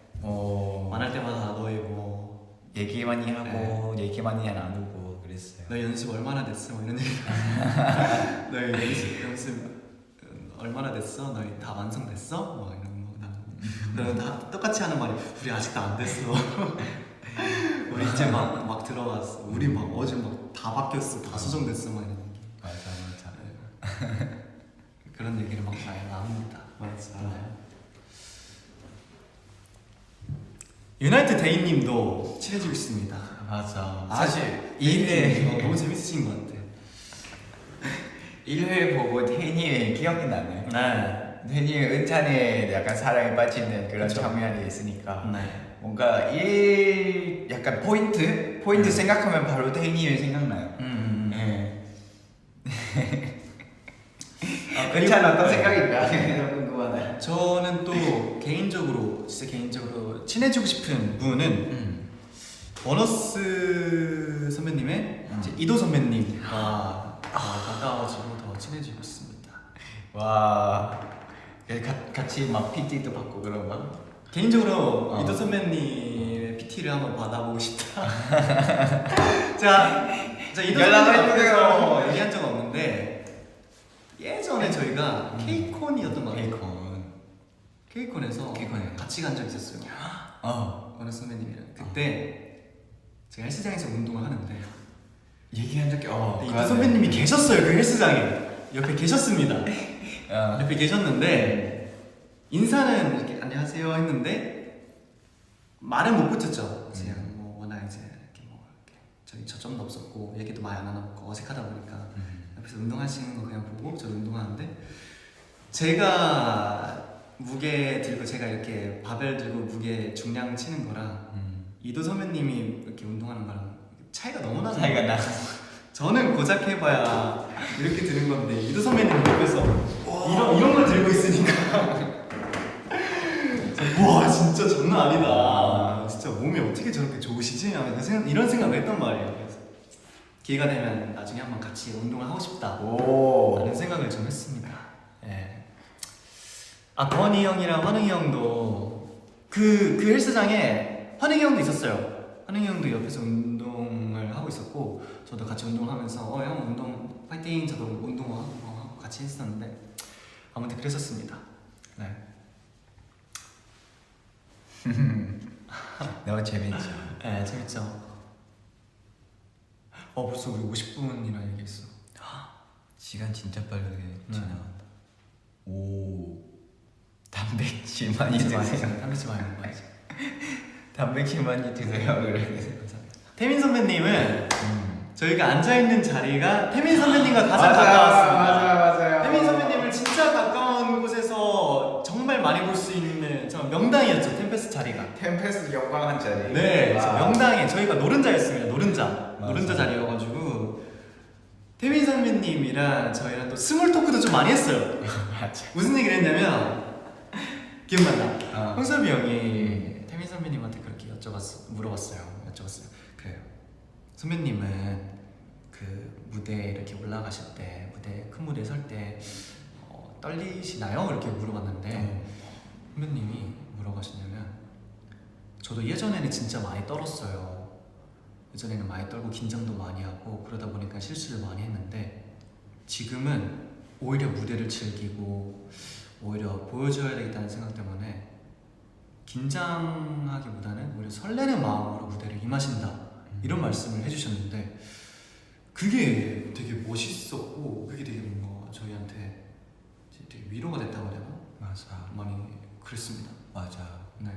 만날 때마다 너희 뭐 얘기 많이 하고 얘기 많이 나누고 그랬어요. 너희 연습 얼마나 됐어? 뭐 이런 얘기. 너희 연습 얼마나 됐어? 너희 다 완성됐어? 뭐 이런 거 나누고. 그러면 다 똑같이 하는 말이 우리 아직도 안 됐어. 우리 이제 막 들어갔어. 우리 막 어제 막 다 바뀌었어. 다 수정됐어. 막 이런 얘기. 맞아. 그런 얘기를 막 많이 나눕니다. 맞아. 유나이트 데이님도 친해지고 있습니다. 맞아. 사실 일회 너무 재밌으신 것 같아. 1회 보고 태니 기억이 나네. 네. 태니 은찬에 약간 사랑에 빠지는 그런 그쵸. 장면이 있으니까 네. 뭔가 약간 포인트 생각하면 바로 태니 생각나요. 네. 은찬 어떤 생각일까? 너무 궁금하네. 저는 또 개인적으로 진짜 개인적으로 친해지고 싶은 분은 버너스 선배님의 이제 이도 선배님과 가까워지고 더 친해지고 있습니다. 와, 같이 막 PT도 받고 그런 거? 개인적으로 이도 선배님의 PT를 한번 받아보고 싶다. 자 이도 연락을 선배님께서 얘기한 적 없는데 예전에 저희가 케이콘이었던 것 같아요. 케이콘에서 케이콘에. 같이 간 적 있었어요. 버너스 선배님이랑 그때 제가 헬스장에서 운동을 하는데 얘기한 적이 이도 선배님이 계셨어요. 그 헬스장에 옆에 계셨습니다. 어. 옆에 계셨는데 인사는 이렇게 안녕하세요 했는데 말은 못 붙였죠. 그냥 뭐 워낙 이제 이렇게 뭐 이렇게 저희 저점도 없었고 얘기도 많이 안 하고 어색하다 보니까 옆에서 운동하시는 거 그냥 보고 저도 운동하는데 제가 무게 들고 제가 이렇게 바벨 들고 무게 중량 치는 거랑 이도 선배님이 이렇게 운동하는 거랑 차이가 너무 나서 차이가 나. 저는 고작 해봐야 이렇게 드는 건데 이도 선배님 옆에서 이런 걸 들고 있으니까 와 진짜 장난 아니다. 진짜 몸이 어떻게 저렇게 좋으시지? 이런 생각을 했단 말이에요. 그래서 기회가 되면 나중에 한번 같이 운동을 하고 싶다 라는 생각을 좀 했습니다. 예. 건이 형이랑 환웅이 형도 그 헬스장에 환웅이 형도 있었어요. 환웅이 형도 옆에서 운동을 하고 있었고 저도 같이 운동하면서 형 운동 파이팅 저도 운동하고 같이 했었는데 아무튼 그랬었습니다. 네. 너무 재밌죠. 네 재밌죠. 벌써 우리 50분이나 얘기했어. 시간 진짜 빠르게 지나간다. 오, 단백질 많이 드세요. 단백질 많이 먹어야지. 단백질 많이 드세요. 그래. 태민 선배님은 저희가 앉아있는 자리가 태민 선배님과 가장 가까웠습니다. 맞아요. 태민 선배님을 진짜 가까운 곳에서 정말 많이 볼 수 있는 정말 명당이었죠. 템페스트 자리가. 템페스트 영광한 자리. 네, 와. 명당에 저희가 노른자였습니다. 노른자 맞아. 자리여가지고 태민 선배님이랑 저희랑 또 스몰 토크도 좀 많이 했어요. 맞아. 무슨 얘기를 했냐면 기억난다. 어. 홍섭이 형이 태민 선배님한테 그렇게 물어봤어요. 그래요. 선배님은 그 무대에 이렇게 올라가실 때, 큰 무대에 설 때 떨리시나요? 이렇게 물어봤는데 선배님이 뭐라고 하셨냐면 저도 예전에는 진짜 많이 떨었어요. 예전에는 많이 떨고 긴장도 많이 하고 그러다 보니까 실수를 많이 했는데 지금은 오히려 무대를 즐기고 오히려 보여줘야 되겠다는 생각 때문에 긴장하기보다는 오히려 설레는 마음으로 무대를 임하신다 이런 말씀을 해주셨는데 그게 되게 멋있었고 그게 되게 뭔가 저희한테 되게 위로가 됐다고 해야 되나? 맞아. 많이 그랬습니다. 맞아. 네.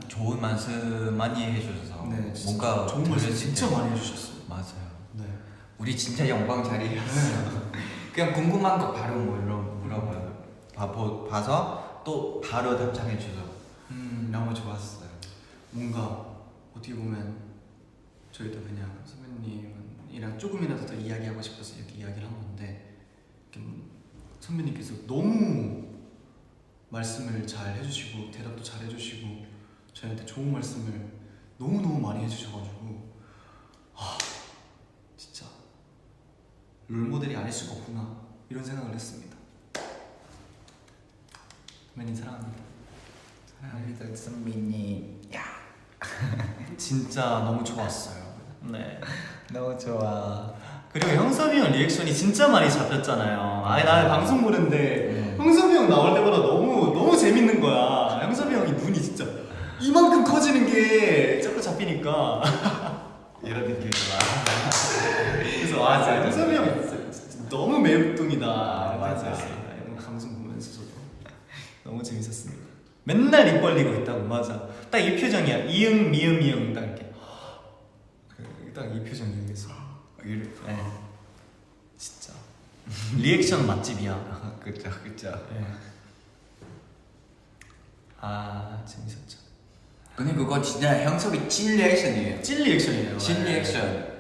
좋은 말씀 많이 해주셔서 네, 뭔가 좋은 말씀 들었을 진짜 때- 많이 해주셨어요. 맞아요. 네. 우리 진짜 영광 자리였어. 그냥 궁금한 거 바로 봐서 또 바로 답장해줘서 너무 좋았어요. 뭔가 어떻게 보면 저희도 그냥 선배님이랑 조금이라도 더 이야기하고 싶어서 이렇게 이야기를 한 건데 이렇게 선배님께서 너무 말씀을 잘 해주시고 대답도 잘 해주시고 저희한테 좋은 말씀을 너무너무 많이 해주셔가지고 진짜 롤모델이 아닐 수가 없구나 이런 생각을 했습니다. 선배님 사랑합니다. 사랑합니다 선배님. 야 진짜 너무 좋았어요. 네. 너무 좋아. 그리고 형섭이 형 리액션이 진짜 많이 잡혔잖아요. 아니 나 방송 보는데 형섭이 형 나올 때마다 너무 재밌는 거야. 형섭이 형이 눈이 진짜 이만큼 커지는 게 자꾸 잡히니까 이런 느낌 좋아. 그래서 아 진짜 형섭이 형 진짜 너무 매력둥이다. 맞아. 이런 방송 보면서 저도 너무 재밌었습니다. 맨날 입 벌리고 있다고. 맞아. 딱 이 표정이야. 이응 미응 미응 딱 이렇게 딱 이 표정이야. 그래서 네. 진짜 리액션 맛집이야. 그쵸. 네. 아 재밌었죠. 근데 그거 진짜 형섭이 찐 리액션이에요. 찐 리액션이에요. 찐 리액션.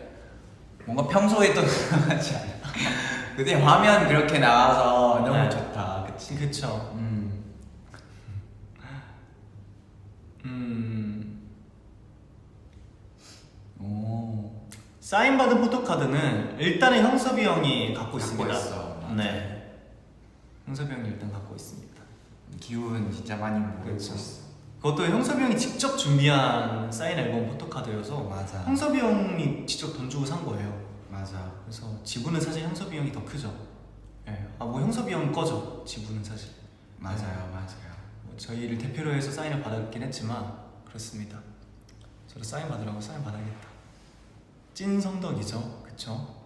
뭔가 평소에 또 나가지 않아. 근데 화면 그렇게 나와서 너무 네. 좋다. 그치? 그쵸. 오. 사인받은 포토카드는 일단은 형섭이 형이 갖고 있습니다. 있어. 네. 형섭이 형이 일단 갖고 있습니다. 기운 진짜 많이 보고 그렇죠. 있었어. 그것도 형섭이 형이 직접 준비한 사인 앨범 포토카드여서 맞아. 형섭이 형이 직접 돈 주고 산 거예요. 맞아. 그래서 지분은 사실 형섭이 형이 더 크죠. 네. 아뭐 형섭이 형 거죠. 지분은 사실. 맞아요. 뭐 저희를 대표로 해서 사인을 받았긴 했지만 그렇습니다. 저도 사인 받으라고 사인 받아야겠다. 찐 성덕이죠, 그쵸?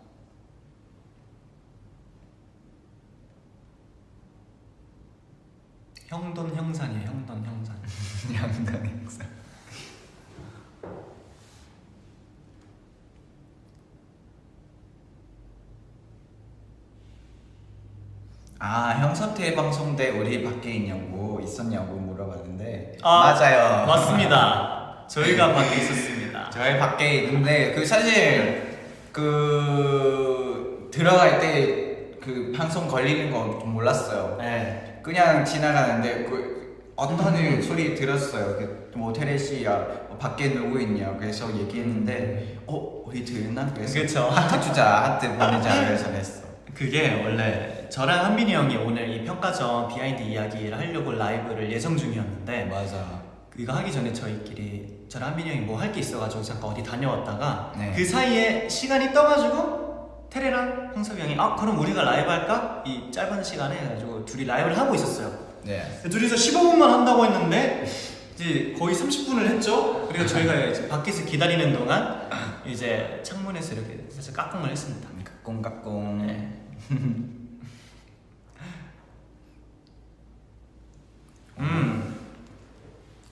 형돈 형산이에요, 형돈 형산. 양단 행사. 아 형섭태 방송 때 우리 밖에 있었냐고 물어봤는데 맞아요. 맞습니다. 저희가 밖에 있었습니다. 저희 밖에 있는데 그 사실 그 들어갈 때 그 방송 걸리는 거 몰랐어요. 네. 그냥 지나가는데 그 어떤 소리 들었어요. 뭐 테레 씨야 밖에 누구 있냐 그래서 얘기했는데 우리 들었나 그래서 그쵸. 하트 주자 하트 보내자 그래서 했어. 그게 원래 저랑 한빈이 형이 오늘 이 평가전 비하인드 이야기를 하려고 라이브를 예정 중이었는데 맞아. 이거 하기 전에 저희끼리 저랑 한빈이 형이 뭐 할 게 있어가지고 잠깐 어디 다녀왔다가 네. 그 사이에 시간이 떠가지고 테레랑 형섭이 형이 그럼 우리가 라이브 할까? 이 짧은 시간에 해가지고 둘이 라이브를 하고 있었어요. 네. 둘이서 15분만 한다고 했는데 이제 거의 30분을 했죠. 그리고 저희가 이제 밖에서 기다리는 동안 이제 창문에서 이렇게 살짝 까꿍을 했습니다. 까꿍. 네.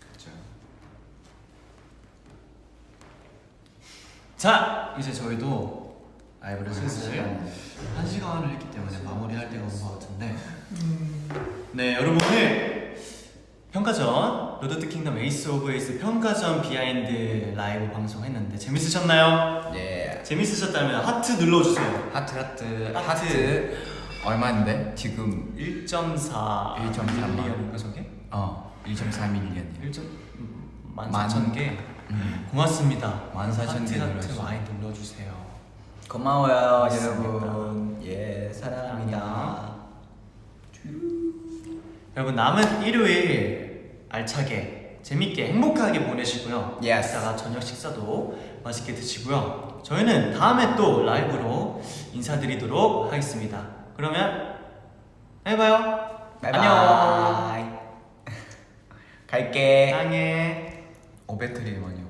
그렇죠. 자 이제 저희도 라이브를 슬슬 시간. 1시간을 했기 때문에 마무리할 때가 온 것 같은데 네 여러분 오늘 평가전 로드 투 킹덤 에이스 오브 에이스 평가전 비하인드 라이브 방송했는데 재밌으셨나요? 예. 재밌으셨다면 하트 눌러주세요. 하트 얼마인데 지금 1.4 1.4 밀리언인가 저게? 1.4밀리언이요. 14,000개 고맙습니다. 14,000개 하트 눌러주세요. 많이 눌러주세요. 고마워요 고맙습니다. 여러분. 예 사랑합니다. 여러분 남은 일요일 알차게 재밌게 행복하게 보내시고요. Yes. 이따가 저녁 식사도 맛있게 드시고요. 저희는 다음에 또 라이브로 인사드리도록 하겠습니다. 그러면 해봐요. 안녕. 갈게. 사랑해. 배터리 많이